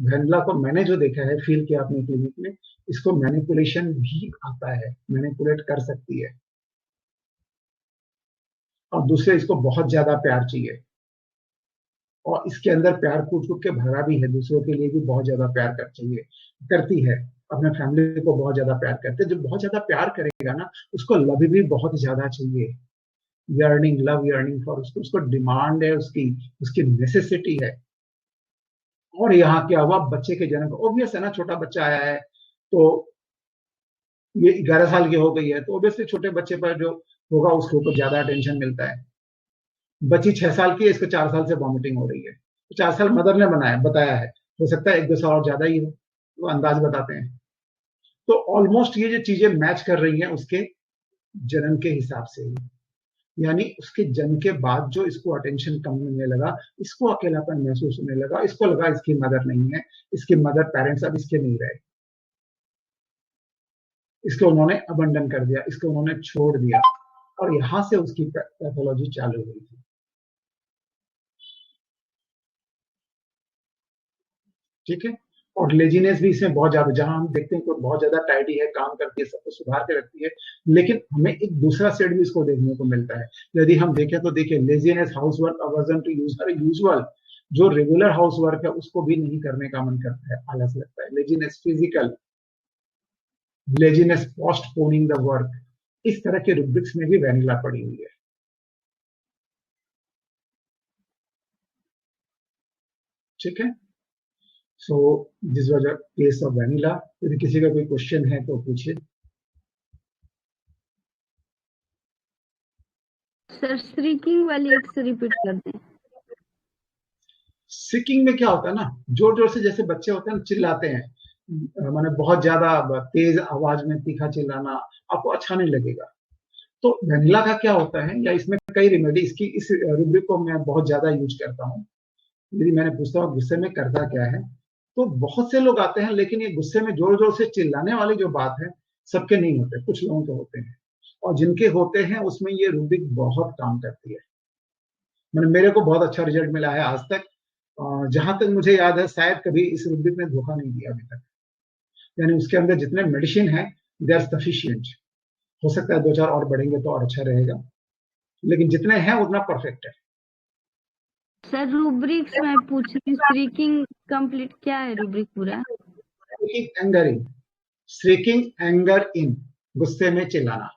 वेनिला को मैंने जो देखा है, फील किया अपने क्लिनिक में, इसको मैनिपुलेशन भी आता है, मैनिपुलेट कर सकती है, और दूसरे इसको बहुत ज्यादा प्यार चाहिए, और इसके अंदर प्यार कूट कूट के भरा भी है, दूसरों के लिए भी बहुत ज्यादा प्यार करती है, अपने फैमिली को बहुत ज्यादा प्यार करते हैं। जो बहुत ज्यादा प्यार करेगा ना, उसको लव भी बहुत ज्यादा चाहिए, यर्निंग, लव यर्निंग फॉर, उसको डिमांड है, उसकी नेसेसिटी है। और यहाँ क्या हुआ, बच्चे के जन्म का ऑब्वियस है ना, छोटा बच्चा आया है तो ये 11 साल की हो गई है, तो ऑब्वियसली छोटे बच्चे पर जो होगा उसको तो ज्यादा अटेंशन मिलता है। बच्ची 6 साल की है, इसको 4 साल से वॉमिटिंग हो रही है, तो 4 साल मदर ने बताया है, हो सकता है 1-2 साल और ज्यादा ही हो, वो अंदाज बताते हैं। तो ऑलमोस्ट ये जो चीजें मैच कर रही हैं उसके जन्म के हिसाब से ही, यानी उसके जन्म के बाद जो इसको अटेंशन कम मिलने लगा, इसको अकेलापन महसूस होने लगा, इसको लगा इसकी मदर नहीं है, इसके मदर पेरेंट्स अब इसके नहीं रहे, इसको उन्होंने अबंडन कर दिया, इसको उन्होंने छोड़ दिया, और यहां से उसकी पैथोलॉजी चालू हुई थी। ठीक है, और लेजीनेस भी इसमें बहुत ज्यादा, जहां हम देखते हैं कि बहुत ज्यादा टाइडी है, काम करती है, सब कुछ सुधार के रखती है, लेकिन हमें एक दूसरा साइड भी इसको देखने को मिलता है। यदि हम देखें तो देखिए, laziness, housework, aversion to usual, जो रेगुलर हाउसवर्क है उसको भी नहीं करने का मन करता है, आलस लगता है, laziness physical, laziness postponing the work, इस तरह के रुब्रिक्स में भी वेनिला पड़ी हुई है। ठीक है, so this was a case of vanilla. यदि किसी का कोई क्वेश्चन है तो पूछिए। सर श्रीकिंग वाली एक से रिपीट कर दें। सिकिंग में क्या होता है ना, जोर जोर से जैसे बच्चे होते हैं चिल्लाते हैं, माने बहुत ज्यादा तेज आवाज में तीखा चिल्लाना आपको अच्छा नहीं लगेगा। तो वेनिला का क्या होता है, या इसमें कई रेमेडी, इस रुब्रिक को मैं बहुत ज्यादा यूज करता हूँ। यदि मैंने पूछता हूँ गुस्से में करता क्या है, तो बहुत से लोग आते हैं, लेकिन ये गुस्से में जोर जोर से चिल्लाने वाली जो बात है सबके नहीं होते, कुछ लोगों के होते हैं, और जिनके होते हैं उसमें ये रुब्रिक बहुत काम करती है। मैंने, मेरे को बहुत अच्छा रिजल्ट मिला है आज तक, जहां तक मुझे याद है शायद कभी इस रुब्रिक ने धोखा नहीं दिया अभी तक, यानी उसके अंदर जितने मेडिसिन है दे आर सफिशिएंट, हो सकता है 2-4 और बढ़ेंगे तो और अच्छा रहेगा, लेकिन जितने हैं उतना परफेक्ट है। सर रूब्रिक्स मैं पूछ रही हूँ, श्रीकिंग कंप्लीट क्या है रूब्रिक पूरा? Anger in, shrieking anger in, गुस्से में चिल्लाना।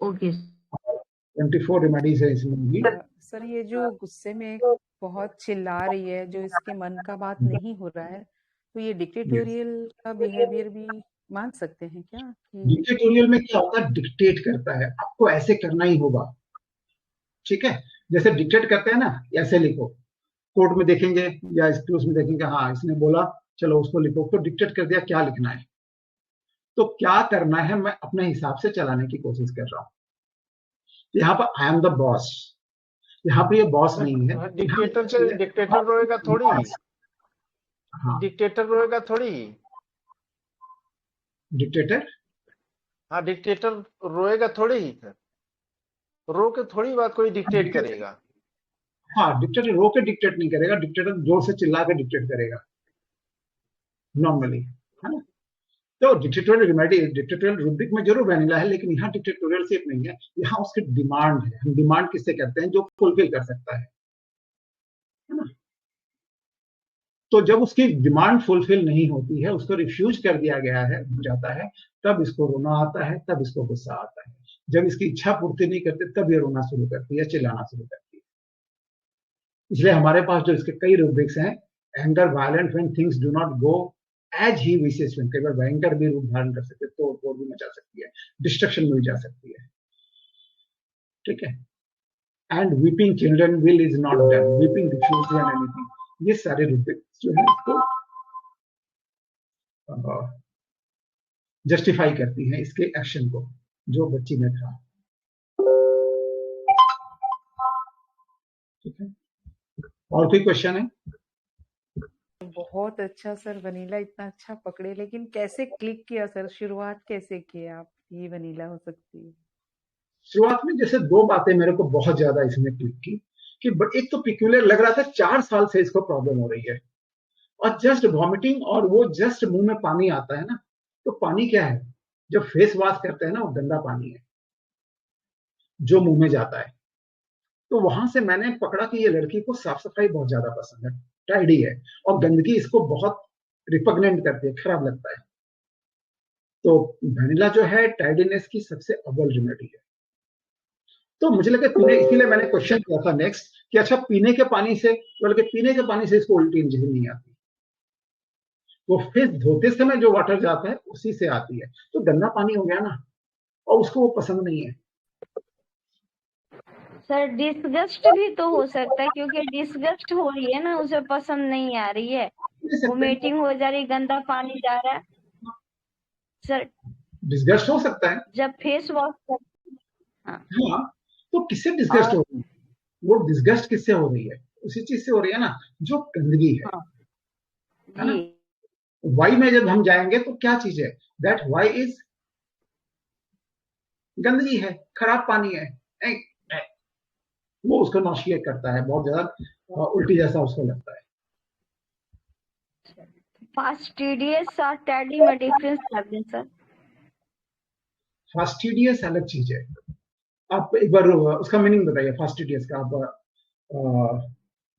ओके 24 रेमेडीज है इसमें भी। सर ये जो गुस्से में बहुत चिल्ला रही है, जो इसके मन का बात नहीं हो रहा है, तो ये डिक्टेटोरियल का बिहेवियर भी मान सकते हैं क्या कि डिक्टेटोरियल में क्या होता है, डिक्टेट करता है, आपको ऐसे करना ही होगा, ठीक है। जैसे डिक्टेट करते हैं ना, ऐसे लिखो, कोर्ट में देखेंगे या स्कूल्स में देखेंगे, हाँ इसने बोला चलो उसको लिखो, तो डिक्टेट कर दिया क्या लिखना है, तो क्या करना है मैं अपने हिसाब से चलाने की कोशिश कर रहा हूँ। यहाँ पर आई एम द बॉस, यहाँ पे ये बॉस नहीं है। डिक्टेटर रोएगा थोड़ी, हाँ डिक्टेटर रोएगा थोड़ी, डिक्टेटर, हाँ डिक्टेटर रोएगा थोड़ी ही सर, रो के थोड़ी बात कोई डिक्टेट करेगा। हाँ डिक्टेटर रो के डिक्टेट नहीं करेगा, डिक्टेटर जोर से चिल्ला के डिक्टेट करेगा नॉर्मली, है ना। तो डिक्टेटोरियल रूब्रिक में जरूर वैनिला है, लेकिन यहाँ डिक्टेटोरियल सिर्फ नहीं है, यहाँ उसकी डिमांड है। हम डिमांड किससे करते हैं, जो फुलफिल कर सकता है ना। तो जब उसकी डिमांड फुलफिल नहीं होती है, उसको रिफ्यूज कर दिया गया है जाता है, तब इसको रोना आता है, तब इसको गुस्सा आता है। जब इसकी इच्छा पूर्ति नहीं करते तब ये रोना शुरू करती है, चिल्लाना शुरू करती है। इसलिए हमारे पास जो इसके कई रूब्रिक्स हैं, anger, violent when things do not go as he wishes, कई बार भयंकर भी रूप धारण कर सकते, तोड़ भी मचा सकती है, डिस्ट्रक्शन मिल जा सकती है, ठीक है। And weeping children will is not done, weeping refuse and anything, ये सारे रूब्रिक्स जो है इसको जस्टिफाई करती हैं इसके एक्शन को जो बच्ची में था, ठीक है। और कोई क्वेश्चन है? बहुत अच्छा सर, वनीला इतना अच्छा पकड़े, लेकिन कैसे क्लिक किया सर, शुरुआत कैसे किया आप, ये वनीला हो सकती है? शुरुआत में जैसे दो बातें मेरे को बहुत ज्यादा इसमें क्लिक की, कि एक तो पिक्यूलियर लग रहा था, 4 साल से इसको प्रॉब्लम हो रही है, और जस्ट वॉमिटिंग, और वो जस्ट मुंह में पानी आता है ना, तो पानी क्या है, जब फेस वॉश करते हैं ना, वो गंदा पानी है जो मुंह में जाता है। तो वहां से मैंने पकड़ा कि ये लड़की को साफ सफाई बहुत ज्यादा पसंद है, टाइडी है, और गंदगी इसको बहुत रिपग्नेंट करती है, खराब लगता है। तो वनीला जो है टाइडीनेस की सबसे अव्वल रेमेडी है। तो मुझे लगा पीने, इसीलिए मैंने क्वेश्चन किया था नेक्स्ट कि अच्छा पीने के पानी से, बल्कि पीने के पानी से इसको उल्टी नहीं आती, वो फेस धोते समय जो वाटर जाता है उसी से आती है, तो गंदा पानी हो गया ना, और उसको वो पसंद नहीं है। सर डिस्गस्ट भी तो हो सकता है, क्योंकि डिस्गस्ट हो रही है ना, उसे पसंद नहीं आ रही है, वोमिटिंग हो जा रही, गंदा पानी जा रहा है सर, डिस्गस्ट हो सकता है जब फेस वॉश कर। हाँ, तो किससे डिस्गस्ट हो रही है, वो डिस्गस्ट किससे हो रही है, उसी चीज से हो रही है ना, जो गंदगी है, है ना। वाई में जब हम जाएंगे तो क्या चीज है, दैट वाई इज गंदगी है, खराब पानी है, वो उसको नॉशिएट करता है, बहुत ज्यादा उल्टी जैसा उसको लगता है। फास्टिडियस और टैडी में डिफरेंस कर दें सर। फास्टिडियस अलग चीज है, आप एक बार उसका मीनिंग बताइए फास्टिडियस का, आप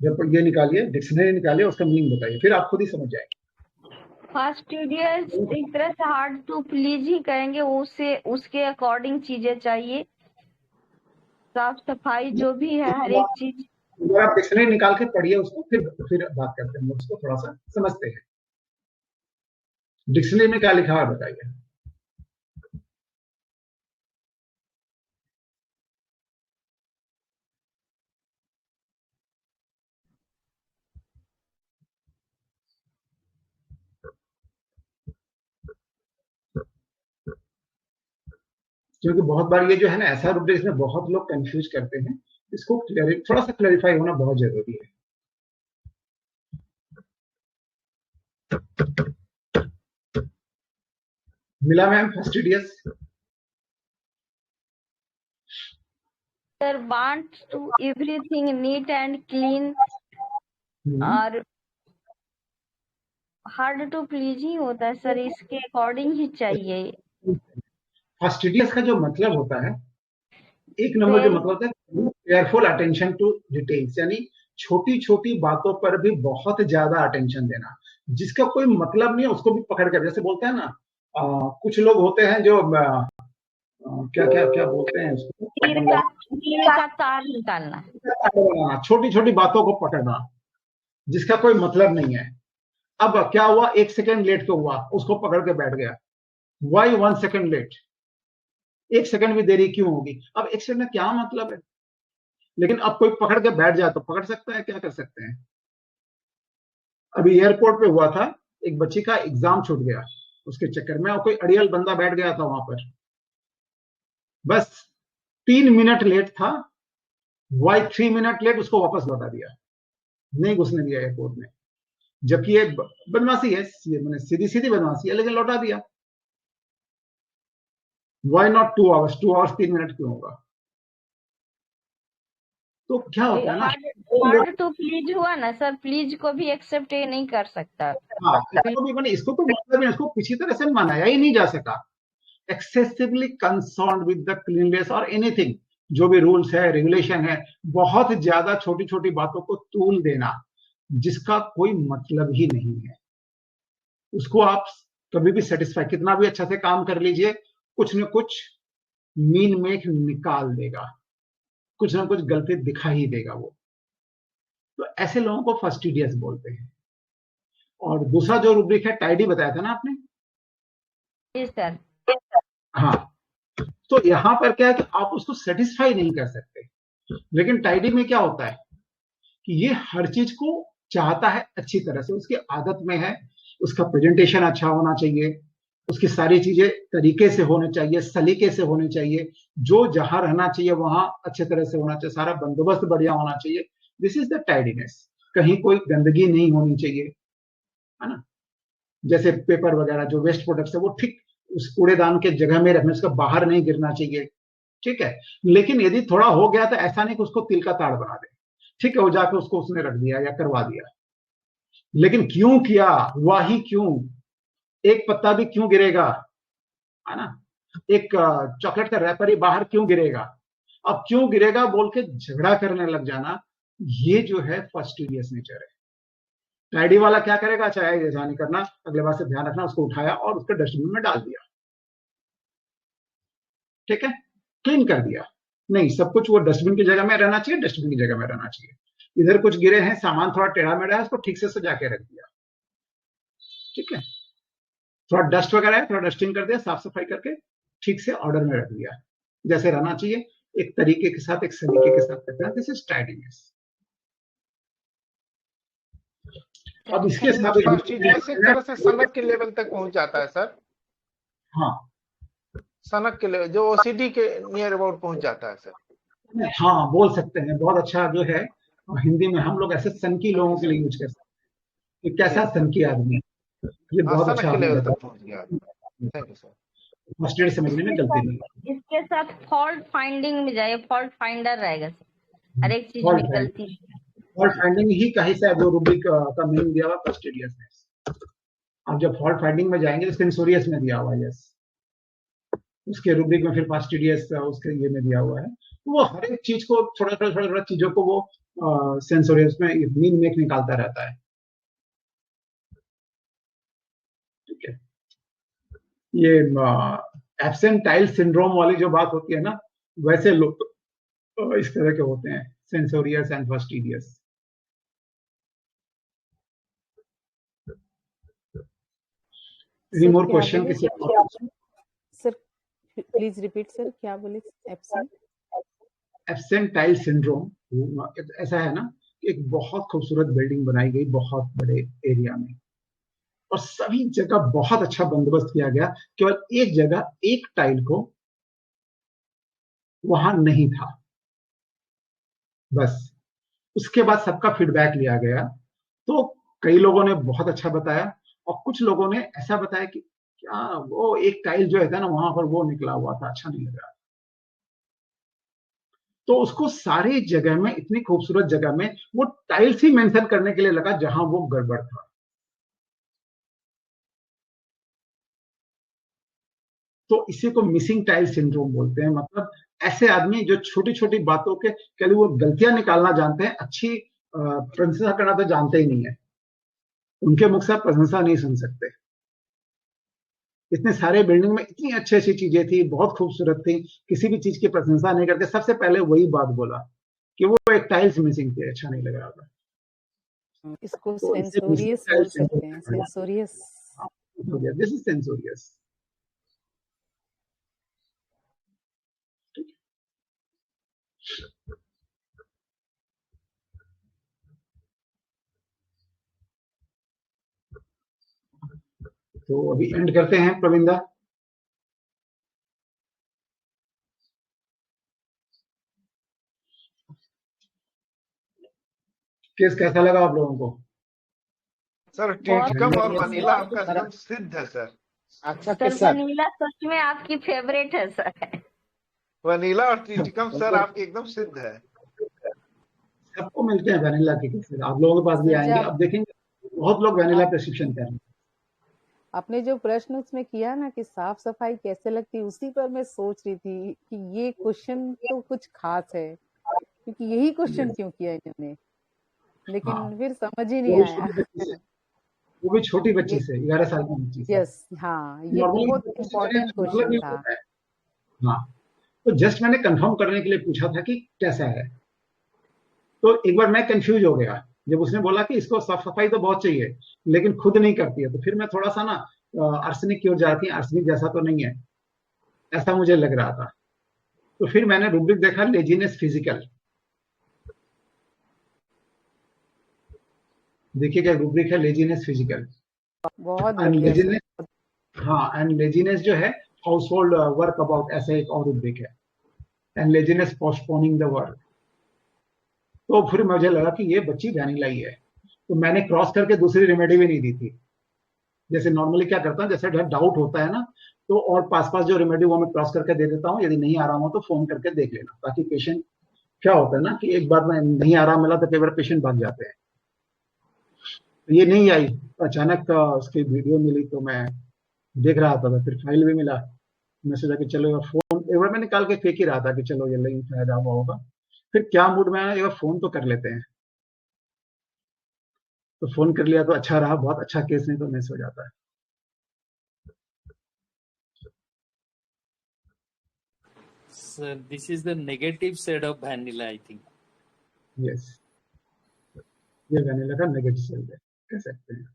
जब ये निकालिए, डिक्शनरी निकालिए, उसका मीनिंग बताइए, फिर आप खुद ही समझ जाएंगे। फास्टिडियस एक तरह से हार्ड टू प्लीज ही कहेंगे, उसे उसके अकॉर्डिंग चीजें चाहिए, साफ सफाई जो भी है, हर एक चीज। अगर आप डिक्शनरी निकाल के पढ़िए उसको, फिर बात करते हैं, उसको थोड़ा सा समझते हैं। डिक्शनरी में क्या लिखा है बताइए। क्योंकि बहुत बार ये जो है ना, ऐसा रूप इसमें बहुत लोग कंफ्यूज करते हैं, इसको थोड़ा सा क्लैरिफाई होना बहुत जरूरी है। मिला ma'am fastidious? Sir want to everything neat and clean, और हार्ड टू प्लीज ही होता है सर, इसके अकॉर्डिंग ही चाहिए। फास्टिडियस का जो मतलब होता है, एक नंबर जो मतलब होता है केयरफुल अटेंशन टू डिटेल्स, यानी छोटी छोटी बातों पर भी बहुत ज्यादा अटेंशन देना, जिसका कोई मतलब नहीं है उसको भी पकड़ कर, जैसे बोलते हैं ना, कुछ लोग होते हैं जो क्या क्या क्या बोलते हैं उसको, तीर का तार निकालना, छोटी छोटी बातों को पकड़ना जिसका कोई मतलब नहीं है, अब क्या हुआ, 1 सेकेंड लेट क्यों हुआ, उसको पकड़ के बैठ गया, वाई 1 सेकेंड लेट, 1 सेकेंड भी देरी क्यों होगी। अब 1 सेकेंड का क्या मतलब है, लेकिन अब कोई पकड़ के बैठ जाए तो पकड़ सकता है, क्या कर सकते हैं। अभी एयरपोर्ट पे हुआ था, एक बच्ची का एग्जाम छूट गया उसके चक्कर में, और कोई अड़ियल बंदा बैठ गया था वहां पर, बस 3 मिनट लेट था, वाई 3 मिनट लेट, उसको वापस लौटा दिया, नहीं घुसने दिया एयरपोर्ट में, जबकि ये बदमाशी है, मैंने सीधी सीधी बदमाशी है, लेकिन लौटा दिया। Why not 2 hours, 2 hours 3 minute क्यों होगा। तो क्या होता है ना, हार्ड टू प्लीज हुआ ना सर, प्लीज को भी एक्सेप्ट नहीं कर सकता। हाँ, इसको तो मतलब है, इसको किसी तरह से मनाया ही नहीं जा सका। Excessively concern with the cleanliness और एनीथिंग, जो भी रूल्स है, रेगुलेशन है, बहुत ज्यादा छोटी छोटी बातों को तूल देना जिसका कोई मतलब ही नहीं है, उसको आप कभी भी सेटिस्फाई, कितना भी अच्छा से काम कर लीजिए, कुछ न कुछ मीन मेक निकाल देगा, कुछ ना कुछ गलती दिखा ही देगा वो। तो ऐसे लोगों को फस्टिडियस बोलते हैं। और दूसरा जो रूब्रिक है, टाइडी बताया था ना आपने। जी सर। हाँ, तो यहां पर क्या है कि आप उसको सेटिस्फाई नहीं कर सकते, लेकिन टाइडी में क्या होता है कि ये हर चीज को चाहता है अच्छी तरह से, उसकी आदत में है, उसका प्रेजेंटेशन अच्छा होना चाहिए, उसकी सारी चीजें तरीके से होने चाहिए, सलीके से होने चाहिए, जो जहां रहना चाहिए वहां अच्छे तरह से होना चाहिए, सारा बंदोबस्त बढ़िया होना चाहिए। This is the tidiness. कहीं कोई गंदगी नहीं होनी चाहिए, है ना, जैसे पेपर वगैरह जो वेस्ट प्रोडक्ट्स है वो ठीक उस कूड़ेदान के जगह में रखने, उसका बाहर नहीं गिरना चाहिए, ठीक है। लेकिन यदि थोड़ा हो गया तो ऐसा नहीं कि उसको तिल का ताड़ बना दे, ठीक है, वो जाके उसको उसने रख दिया या करवा दिया, लेकिन क्यों किया, वही क्यों, एक पत्ता भी क्यों गिरेगा, है ना, एक चॉकलेट का रैपर ही बाहर क्यों गिरेगा, अब क्यों गिरेगा बोल के झगड़ा करने लग जाना, ये जो है फस्टिडियस नेचर है। टाइडी वाला क्या करेगा, चाहे ऐसा नहीं करना, अगले बार से ध्यान रखना, उसको उठाया और उसके डस्टबिन में डाल दिया, ठीक है, क्लीन कर दिया। नहीं, सब कुछ वो डस्टबिन की जगह में रहना चाहिए, डस्टबिन की जगह में रहना चाहिए। इधर कुछ गिरे हैं, सामान थोड़ा टेढ़ा मेढ़ा है, उसको ठीक से सजा के रख दिया, ठीक है, थोड़ा डस्ट वगैरह है, थोड़ा डस्टिंग कर दिया, साफ सफाई करके ठीक से ऑर्डर में रख दिया, जैसे रहना चाहिए, एक तरीके के साथ, एक सलीके के साथ करते हैं। This is tidiness. अब इसके साथ फस्टिडियस एक तरह से सनक के लेवल तक पहुंच जाता है सर। हाँ, सनक के लेवल, जो ओसीडी के नियर अबाउट पहुंच जाता है सर। हाँ, बोल सकते हैं, बहुत अच्छा जो है हिंदी में हम लोग ऐसे सनकी लोगों के लिए यूज कर सकते हैं, कैसा सनकी आदमी है, ये बहुत अच्छा लेवल तक पहुंच गया। Thank you sir. First aid समझने में गलती नहीं। इसके साथ फॉल्ट फाइंडिंग में जाइए, फॉल्ट फाइंडर रहेगा सर, हर एक चीज में गलती। फॉल्ट फाइंडिंग ही कहीं से जो रूब्रिक का मीनिंग दिया हुआ फस्टिडियसनेस। आप जब फॉल्ट फाइंडिंग में जाएंगे तो सेंसोरियस में दिया हुआ है, यस, उसके रूब्रिक में फिर फस्टिडियस उसके ये में दिया हुआ है। तो वो हर एक चीज को थोड़ा थोड़ा चीजों को वो सेंसोरियस में मीन मेक निकालता रहता है, ठीक है। ये एब्सेंटाइल सिंड्रोम वाली जो बात होती है ना, वैसे लोग इस तरह के होते हैं, censorious and fastidious. Any more question? Sir please repeat sir, क्या बोले, एब्सेंटाइल सिंड्रोम ऐसा है ना, एक बहुत खूबसूरत बिल्डिंग बनाई गई बहुत बड़े एरिया में, और सभी जगह बहुत अच्छा बंदोबस्त किया गया, केवल एक जगह एक टाइल को वहां नहीं था, बस उसके बाद सबका फीडबैक लिया गया, तो कई लोगों ने बहुत अच्छा बताया और कुछ लोगों ने ऐसा बताया कि क्या वो एक टाइल जो है ना वहां पर वो निकला हुआ था, अच्छा नहीं लग रहा। तो उसको सारी जगह में, इतनी खूबसूरत जगह में, वो टाइल्स ही मेंशन करने के लिए लगा जहां वो गड़बड़ था। तो इसी को मिसिंग टाइल सिंड्रोम बोलते हैं। मतलब ऐसे आदमी जो छोटी छोटी बातों के केवल वो गलतियां निकालना जानते हैं, अच्छी प्रशंसा करना तो जानते ही नहीं है, उनके मुख से प्रशंसा नहीं सुन सकते। इतने सारे बिल्डिंग में इतनी अच्छी अच्छी चीजें थी, बहुत खूबसूरत थी, किसी भी चीज की प्रशंसा नहीं करते, सबसे पहले वही बात बोला कि वो एक टाइल्स मिसिंग थी, अच्छा नहीं लग रहा था। इसको तो इसे सेंसोरियस मिसाइल बोल सकते हैं, सेंसोरियस। This is सेंसोरियस। तो अभी एंड करते हैं प्रविंदा। केस कैसा लगा आप लोगों को? सर बहुत टिटकम और बढ़िया वनीला सर। आपका एकदम सिद्ध है सर। अच्छा सर के सर, वनीला सच में आपकी फेवरेट है सर। वनीला और टिटकम सर आपके एकदम सिद्ध है। सबको मिलते हैं वैनिला के केसेस, आप लोगों के पास भी सर आएंगे। जब अब देखेंगे बहुत लोग वैनिला आप प्रिस्क्रिप्शन कर रहे हैं। आपने जो प्रश्न उसमें किया ना कि साफ सफाई कैसे लगती, उसी पर मैं सोच रही थी कि ये क्वेश्चन तो कुछ खास है, क्योंकि यही क्वेश्चन Yes, क्यों किया इन्होंने, हाँ, लेकिन फिर समझ ही वो नहीं भी आया। छोटी बच्ची से, वो भी छोटी बच्ची ये से, 11 साल की बच्ची से। यस, हाँ, ये नॉर्मली बहुत इम्पोर्टेंट मतलब क्वेश्चन ये था। होता है। हाँ, तो जस्ट मैंने कंफर्म करने के लिए पूछा था कि कैसा है। तो एक बार मैं कंफ्यूज हो गया जब उसने बोला कि इसको साफ सफाई तो बहुत चाहिए लेकिन खुद नहीं करती है, तो फिर मैं थोड़ा सा ना आर्सेनिक की ओर जाती है, आर्सेनिक जैसा तो नहीं है, ऐसा मुझे लग रहा था। तो फिर मैंने रूब्रिक देखा, लेजीनेस फिजिकल। देखिए क्या रूब्रिक है, लेजीनेस फिजिकल बहुत एंड बढ़िया सर। लेजीनेस। हाँ, एंड लेजीनेस जो है हाउस होल्ड वर्क अबाउट, ऐसा एक और रूब्रिक है, and laziness postponing the work. तो फिर मुझे लगा कि ये बच्ची वैनिला ही है, तो मैंने क्रॉस करके दूसरी रेमेडी भी नहीं दी थी। जैसे नॉर्मली क्या करता हूँ, जैसे डाउट होता है ना, तो और पास पास जो रेमेडी वो मैं क्रॉस करके दे देता हूँ, यदि नहीं आ रहा हूँ तो फोन करके देख लेना, ताकि पेशेंट, क्या होता है ना कि एक बार में नहीं आराम मिला तो कई बार पेशेंट भाग जाते हैं। तो ये नहीं आई, अचानक उसकी वीडियो मिली तो मैं देख रहा था, फिर फाइल भी मिला, मैं सोचा कि चलो फोन एक बार मैं निकाल के फेंक ही रहा था कि चलो ये नहीं फायदा हुआ होगा, फिर क्या मूड में आया, एक बार फोन तो कर लेते हैं। तो फोन कर लिया तो अच्छा रहा, बहुत अच्छा केस, नहीं तो मिस हो जाता है। Sir, this is the negative side of vanilla, I think. Yes, ये वैनिला का नेगेटिव साइड है, कह सकते हैं।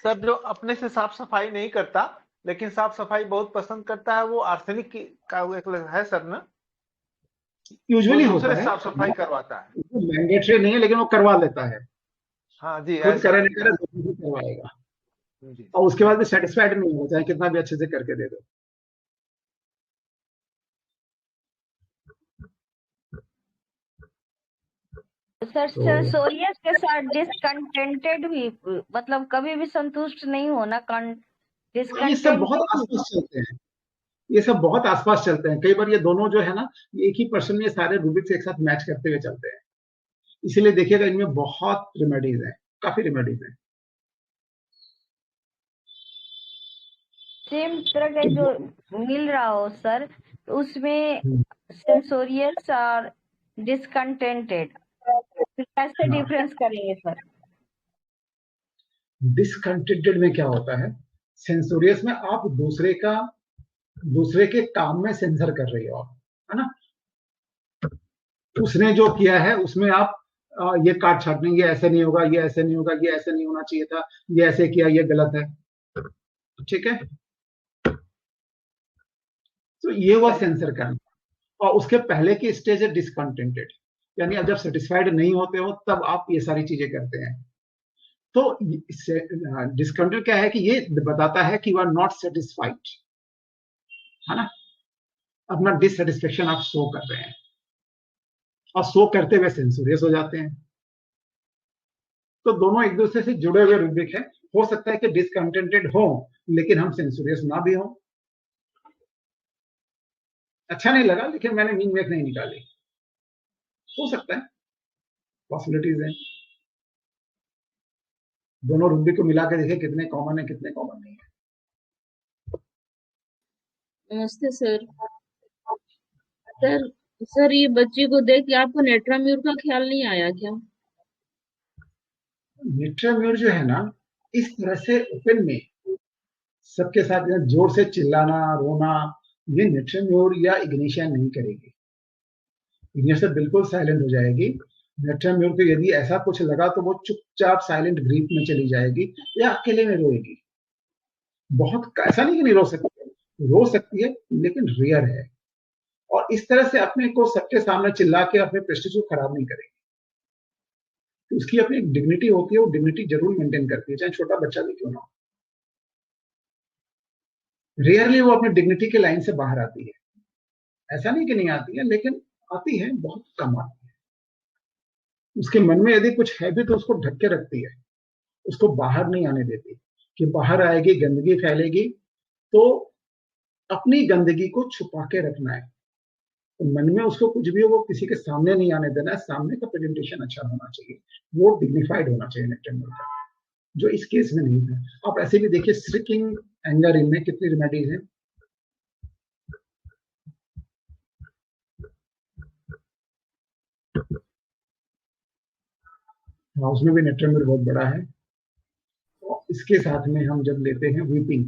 सर जो अपने से साफ सफाई नहीं करता लेकिन साफ सफाई बहुत पसंद करता है, वो आर्सेनिक का वो एक है सर ना, वो यूजुअली होता दूसरे है, साफ सफाई करवाता है। मैंडेटरी नहीं है लेकिन वो करवा लेता है, हाँ जी, खुद ऐसा करे नहीं होता करे है दूसरे से करवाएगा, जी। और उसके बाद भी सेटिस्फाइड नहीं होगा, चाहे कितना भी अच्छे से करके दे दो। सर तो सेंसोरियस के साथ डिसकंटेंटेड भी, मतलब कभी भी संतुष्ट नहीं होना, ये सब डिसकंटेंटेड बहुत भी। आसपास चलते हैं, ये सब बहुत आसपास चलते हैं, कई बार ये दोनों जो है ना, ये एक ही पर्सन में सारे रूबिक्स एक साथ मैच करते हुए चलते हैं। इसीलिए देखिएगा इनमें बहुत रेमेडीज हैं, काफी रेमेडीज हैं। सेम तरह का जो मिल रहा हो सर, उसमें सेंसोरियस और डिसकंटेंटेड, फिर कैसे हाँ, डिफरेंस करेंगे सर? डिसकंटेंटेड में क्या होता है, सेंसोरियस में आप दूसरे के काम में सेंसर कर रही हो आप, है ना, उसने जो किया है उसमें आप ये काट छाट नहीं, ये ऐसे नहीं होगा, ये ऐसे नहीं होगा, ये ऐसे नहीं होना चाहिए था, ये ऐसे किया, ये गलत है, ठीक है। तो ये हुआ सेंसर करना, और उसके पहले की स्टेज है डिसकंटेंटेड, यानी अब जब सेटिस्फाइड नहीं होते हो तब आप ये सारी चीजें करते हैं। तो डिसकंटेंट क्या है कि ये बताता है कि यू आर नॉट सेटिस्फाइड, है ना, अपना डिससेटिस्फेक्शन आप शो कर रहे हैं, और शो करते हुए सेंसोरियस हो जाते हैं। तो दोनों एक दूसरे से जुड़े हुए रूब्रिक है, हो सकता है कि डिसकंटेंटेड हो लेकिन हम सेंसोरियस ना भी हो। अच्छा नहीं लगा लेकिन मैंने मीन मेक नहीं निकाली, हो सकता है, पॉसिबिलिटीज है। दोनों रूब्रिक को मिला के देखें कितने कॉमन है कितने कॉमन नहीं है। नमस्ते सर। सर सर ये बच्ची को देख के आपको नेट्राम्यूर का ख्याल नहीं आया क्या? नेट्राम्यूर जो है ना, इस तरह से ओपन में सबके साथ जोर से चिल्लाना रोना, ये नेट्राम्यूर या इग्निशिया नहीं करेगी। इग्निशिया बिल्कुल साइलेंट हो जाएगी, नेट्राम्यूर को यदि ऐसा कुछ लगा तो वो चुपचाप साइलेंट ग्रीफ में चली जाएगी या अकेले में रोएगी। बहुत, ऐसा नहीं कि नहीं रो सकती है लेकिन रेयर है। और इस तरह से अपने को सबके सामने चिल्ला के अपने प्रेस्टीज को खराब नहीं करेगी। तो उसकी अपनी एक डिग्निटी होती है, वो डिग्निटी जरूर मेंटेन करती है, चाहे छोटा बच्चा भी क्यों ना हो। रेयरली वो अपनी डिग्निटी के लाइन से बाहर आती है। ऐसा नहीं कि नहीं आती है, लेकिन आती है, बहुत कम आती है। उसके मन में यदि कुछ है भी तो उसको ढक के रखती है, उसको बाहर नहीं आने देती। कि बाहर आएगी, गंदगी फैलेगी, तो अपनी गंदगी को छुपा के रखना है। तो मन में उसको कुछ भी हो, वो किसी के सामने नहीं आने देना है। सामने का प्रेजेंटेशन अच्छा होना चाहिए, वो डिग्निफाइड होना चाहिए नेट्राम्यूर का, जो इस केस में नहीं था। आप ऐसे भी देखिए, स्ट्रिकिंग एंगर इनमें कितनी रेमेडीज हैं। उसमें भी नेट्राम्यूर बहुत बड़ा है। और इसके साथ में हम जब लेते हैं वीपिंग,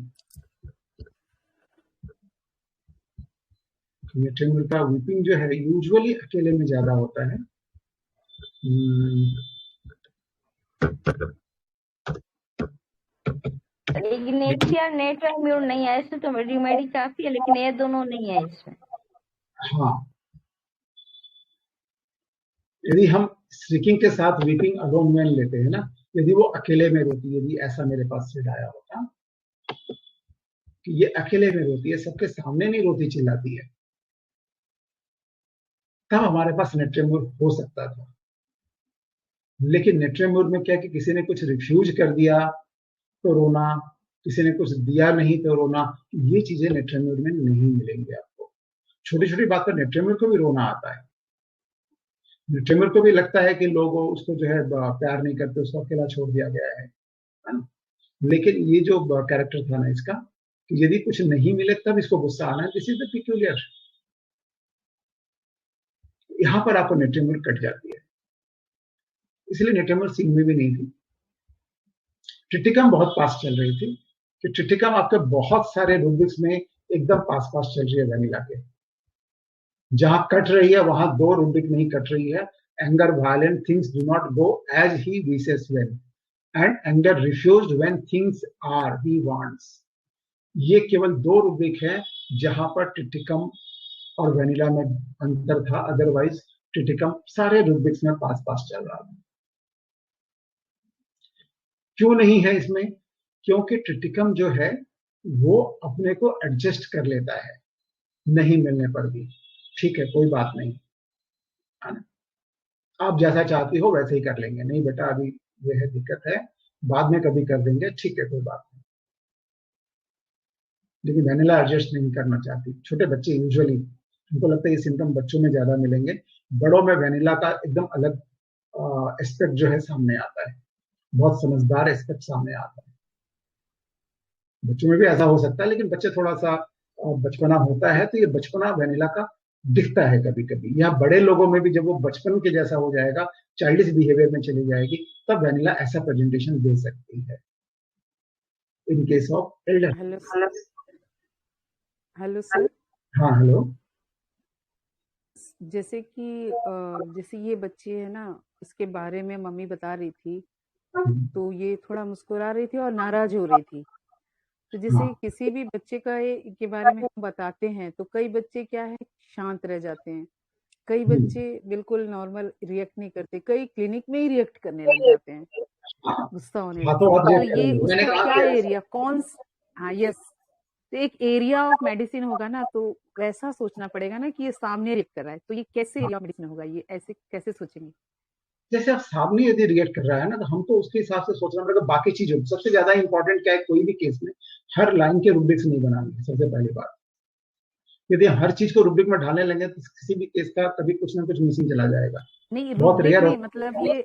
नेट्राम्यूर का वीपिंग जो है यूजुअली अकेले में ज्यादा होता है। इग्नेशिया नेट्राम्यूर नहीं है, ऐसे तो रेमेडी काफी है, लेकिन ये दोनों नहीं है इसमें। हाँ, यदि हम स्ट्रिकिंग के साथ वीपिंग अलोन में लेते हैं ना, यदि वो अकेले में रोती है, यदि ऐसा मेरे पास सेट आया होता कि ये अकेले में रोती है, सबके सामने नहीं रोती, चिल्लाती है, तब हमारे पास नेट्राम्यूर हो सकता था। लेकिन नेट्राम्यूर में क्या कि किसी ने कुछ रिफ्यूज कर दिया तो रोना, किसी ने कुछ दिया नहीं तो रोना, ये चीजें नेट्राम्यूर में नहीं मिलेंगी आपको। छोटी छोटी बात पर नेट्राम्यूर को भी रोना आता है। नेट्राम्यूर को भी लगता है कि लोग उसको जो है प्यार नहीं करते, उसको अकेला छोड़ दिया गया है ना। लेकिन ये जो कैरेक्टर था ना इसका, कि यदि कुछ नहीं मिले तब इसको गुस्सा आना है, दिस इज द पिक्यूलियर। यहां पर आपको नेट्राम्यूर कट जाती है, इसलिए नेट्राम्यूर सीन में भी नहीं थी। ट्रिटिकम बहुत पास चल रही थी, कि ट्रिटिकम आपके बहुत सारे रूब्रिक्स में एकदम पास चल रही है वैनिला के। जहां कट रही है वहां 2 रूब्रिक नहीं कट रही है। Anger violent things do not go as he wishes when, and anger refused when things are he wants. ये केवल 2 रूब्रिक है जहां पर ट्रिटिकम और वैनिला में अंतर था, अदरवाइज ट्रिटिकम सारे रूब्रिक्स में पास चल रहा था। क्यों नहीं है इसमें? क्योंकि ट्रिटिकम जो है वो अपने को एडजस्ट कर लेता है नहीं मिलने पर भी। ठीक है, कोई बात नहीं, है ना, आप जैसा चाहती हो वैसे ही कर लेंगे, नहीं बेटा अभी ये है दिक्कत है, बाद में कभी कर देंगे, ठीक है कोई बात नहीं। लेकिन वैनिला एडजस्ट नहीं करना चाहती। छोटे बच्चे यूजुअली, उनको लगता है ये सिम्टम बच्चों में ज्यादा मिलेंगे, बड़ों में वैनिला का एकदम अलग एस्पेक्ट जो है सामने आता है, बहुत समझदार एस्पेक्ट सामने आता है। बच्चों में भी ऐसा हो सकता है, लेकिन बच्चे थोड़ा सा बचपना होता है तो ये बचपना वैनिला का दिखता है कभी कभी। या बड़े लोगों में भी जब वो बचपन के जैसा हो जाएगा, चाइल्डिश बिहेवियर में चली जाएगी, तब वैनिला ऐसा प्रेजेंटेशन दे सकती है in case of Elder. Hello sir. हाँ हेलो। जैसे कि जैसे ये बच्चे है ना, इसके बारे में मम्मी बता रही थी, तो ये थोड़ा मुस्कुरा रही थी और नाराज हो रही थी। तो जैसे किसी भी बच्चे के बारे में हम बताते हैं तो कई बच्चे क्या है, शांत रह जाते हैं, कई बच्चे बिल्कुल नॉर्मल रिएक्ट नहीं करते, कई क्लिनिक में ही रिएक्ट करने लग जाते हैं गुस्सा होने लगे। तो ये उसका क्या एरिया, कौन, हाँ यस, तो एक एरिया ऑफ मेडिसिन होगा ना, तो वैसा सोचना पड़ेगा ना कि ये सामने रिएक्ट कर रहा है, तो ये कैसे एरिया ऑफ मेडिसिन होगा, ये ऐसे कैसे सोचेंगे? जैसे आप सामने यदि रिएक्ट कर रहा है ना, तो हमको उसके हिसाब से सोचना पड़ेगा। बाकी चीजों सबसे ज्यादा इंपॉर्टेंट क्या है, कोई भी केस में हर लाइन के रूब्रिक्स नहीं बनानी है, सबसे पहली बात। यदि हर चीज को रूब्रिक में ढालने लगे तो किसी भी केस का कभी कुछ ना कुछ मिसिंग चला जाएगा। नहीं, रूब्रिक नहीं, मतलब ये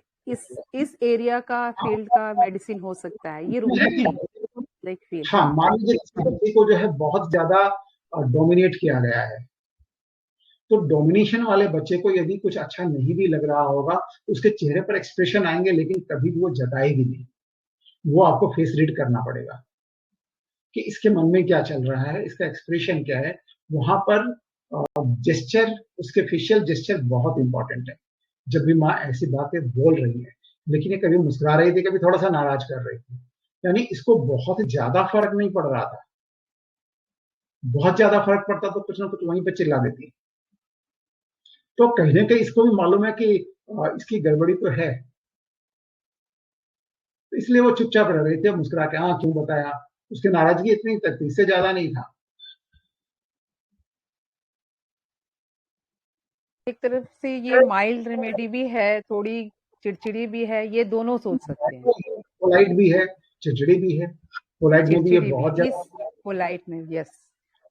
इस एरिया का फील्ड का मेडिसिन हो सकता है, ये रूब्रिक नहीं, लाइक फील्ड। हाँ, मान लीजिए बच्चे को जो है बहुत ज्यादा डोमिनेट किया गया है, तो डोमिनेशन वाले बच्चे को यदि कुछ अच्छा नहीं भी लग रहा होगा, उसके चेहरे पर एक्सप्रेशन आएंगे, लेकिन कभी भी वो जताएगी नहीं। वो आपको फेस रीड करना पड़ेगा कि इसके मन में क्या चल रहा है, इसका एक्सप्रेशन क्या है। वहां पर जेस्चर, उसके फेशियल जेस्चर बहुत इंपॉर्टेंट है। जब भी माँ ऐसी बातें बोल रही है, लेकिन ये कभी मुस्कुरा रही थी, कभी थोड़ा सा नाराज कर रही थी, यानी इसको बहुत ज्यादा फर्क नहीं पड़ रहा था। बहुत ज्यादा फर्क पड़ता तो कुछ ना कुछ वहीं पे चिल्ला देती। तो कहीं ना कहीं इसको भी मालूम है कि इसकी गड़बड़ी तो है, तो इसलिए वो चुपचाप रह रही थी, मुस्कुरा के हाँ क्यों बताया। उसकी नाराजगी इतनी तक थी, इससे ज्यादा नहीं था। एक तरफ से ये माइल्ड रेमेडी भी है, थोड़ी चिड़चिड़ी भी है, ये दोनों सोच सकते हैं। पोलाइट भी है, चिड़चिड़ी भी है। पोलाइट में भी ये चिड़चिड़ी बहुत भी इस ज्यादा, पोलाइट में, यस।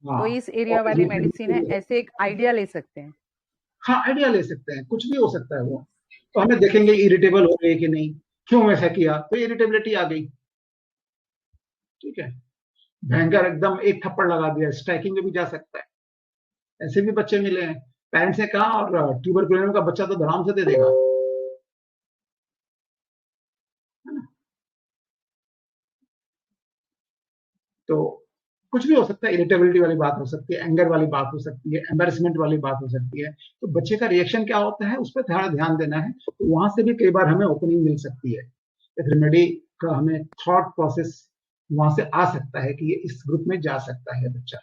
हाँ, तो इस एरिया और वाली ये मेडिसिन है, ऐसे एक आइडिया ले सकते हैं। हाँ आइडिया ले सकते हैं, कुछ भी हो सकता है वो। तो हमें देखेंगे इरिटेबल हो गए कि नहीं, क्यों ऐसा किया, तो इरिटेबिलिटी आ गई, ठीक है। भयंकर एकदम एक थप्पड़ लगा दिया, स्ट्राइकिंग में भी जा सकता है। ऐसे भी बच्चे मिले हैं, पेरेंट्स ने कहा और ट्यूबरकुलोसिस का बच्चा तो आराम से दे देगा, है ना। तो कुछ भी हो सकता है, इरिटेबिलिटी वाली बात हो सकती है, एंगर वाली बात हो सकती है, एम्बेरसमेंट वाली बात हो सकती है। तो बच्चे का रिएक्शन क्या होता है, उस पर थोड़ा ध्यान देना है। तो वहां से भी कई बार हमें ओपनिंग मिल सकती है, एक रेमेडी का हमें थॉट प्रोसेस वहां से आ सकता है कि ये इस ग्रुप में जा सकता है बच्चा।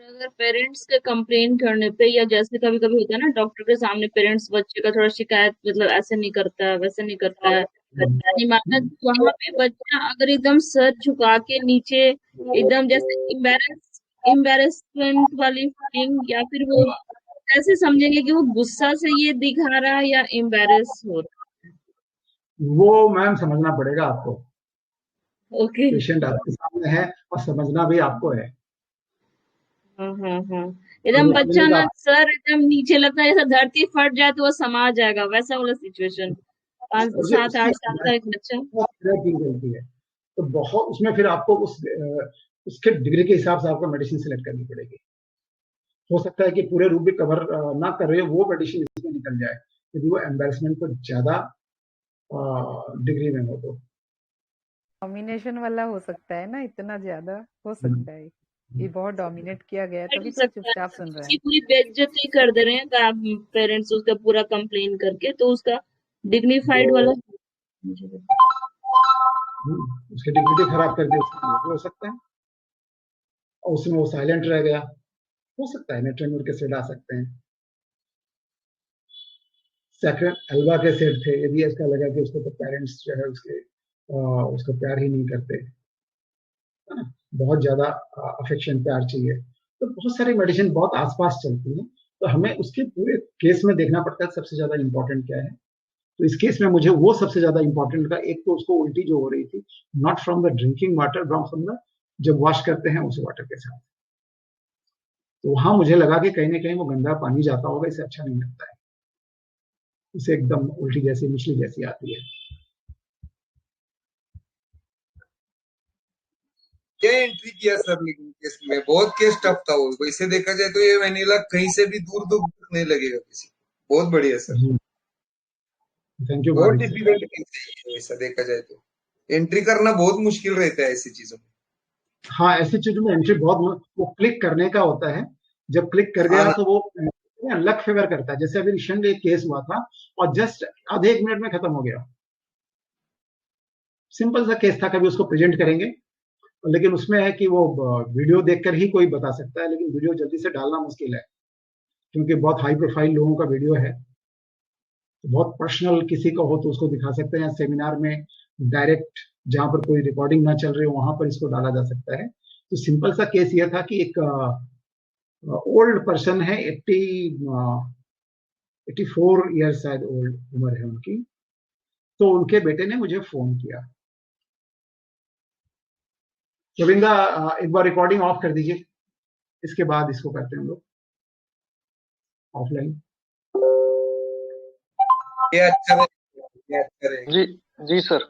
अगर पेरेंट्स के कंप्लेन करने पे, या जैसे कभी कभी होता है ना, डॉक्टर के सामने पेरेंट्स बच्चे का थोड़ा शिकायत, मतलब ऐसे नहीं करता है, वैसे नहीं करता है, नहीं मानता, तो वहां पे बच्चा अगर एकदम सर झुका के नीचे, एकदम जैसे एम्बेरसमेंट वाली फीलिंग, या फिर वो ऐसे समझेंगे कि वो गुस्सा से ये दिखा रहा है या एम्बेरस हो रहा वो मैम समझना पड़ेगा आपको, है। ओके। पेशेंट आपके सामने है और समझना भी आपको है। हाँ, तो एकदम वो बच्चा फीलिंग ना आप सर एकदम नीचे लगता है, जैसे धरती फट जाए तो वो समा जाएगा, वैसा वाला सिचुएशन। समझिए, 7-8 साल का एक बच्चा। की गलती है, तो बहुत उसमें फिर आपको उसके डिग्री के हिसाब से आपको मेडिसिन सिलेक्ट करनी पड़ेगी। हो सकता है कि पूरे रूप भी कवर ना कर रहे हो वो मेडिसिन इसमें निकल जाए, यदि वो एम्बेरसमेंट को ज्यादा डिग्री में हो तो। डोमिनेशन वाला हो सकता है ना, इतना ज्यादा हो सकता है, ये बहुत डोमिनेट किया गया है, हो तभी तो सकता है चुपचाप सुन रहा उसकी है। पूरी बेइज्जती कर दे रहे हैं पेरेंट्स, उसका पूरा कंप्लेन करके, तो उसका डिग्निफाइड वाला। उसकी डिग्निटी खराब करके उसका वो भी हो सकता है, और उसमें वो साइलेंट रह गया, हो सकता है नेट्रेमोर के सेट आ सकते हैं। सेकंड एल्वा के सेट थे, यदि ऐसा लगा कि उसको तो पेरेंट्स जो है उसको प्यार ही नहीं करते, है ना, बहुत ज्यादा अफेक्शन प्यार चाहिए, तो बहुत सारी मेडिसिन बहुत आसपास चलती है। तो हमें उसके पूरे केस में देखना पड़ता है सबसे ज्यादा इंपॉर्टेंट क्या है। तो इस केस में मुझे वो सबसे ज्यादा इंपॉर्टेंट लगा, एक तो उसको उल्टी जो हो रही थी, not from the drinking water, from the जब वॉश करते हैं उस वाटर के साथ। तो वहां मुझे लगा कि कहीं ना कहीं वो गंदा पानी जाता होगा, इसे अच्छा नहीं लगता है, उसे एकदम उल्टी जैसी मिचली जैसी आती है। क्या एंट्री किया सर, लेकिन केस में बहुत केस टफ था वो, वैसे देखा जाए तो ये वेनिला कहीं से भी दूर दूर नहीं लगेगा किसी को। बहुत बढ़िया सर, थैंक यू बहुत मालिक सर। डिफिकल्ट केस है वैसा देखा जाए तो, एंट्री करना बहुत मुश्किल रहता है ऐसी चीजों में। हाँ ऐसी चीजों में एंट्री बहुत, वो क्लिक करने का होता है, जब क्लिक कर हाँ गया तो वो लक फेवर करता है। जैसे अभी रिसेंटली एक केस हुआ था और जस्ट आधे एक मिनट में खत्म हो गया, सिंपल सा केस था, कभी उसको प्रेजेंट करेंगे, लेकिन उसमें है कि वो वीडियो देखकर ही कोई बता सकता है, लेकिन वीडियो जल्दी से डालना मुश्किल है, क्योंकि बहुत हाई प्रोफाइल लोगों का वीडियो है। तो बहुत पर्सनल किसी का हो तो उसको दिखा सकते हैं, सेमिनार में डायरेक्ट जहां पर कोई रिकॉर्डिंग ना चल रही हो वहां पर इसको डाला जा सकता है। तो सिंपल सा केस ये था कि एक ओल्ड पर्सन है, 84 ईयर्स शायद ओल्ड उम्र है उनकी। तो उनके बेटे ने मुझे फोन किया, गोविंदा एक बार रिकॉर्डिंग ऑफ कर दीजिए, इसके बाद इसको करते हैं हम लोग ऑफलाइन। ये अच्छा रहेगा, ये अच्छा रहेगा। जी जी सर।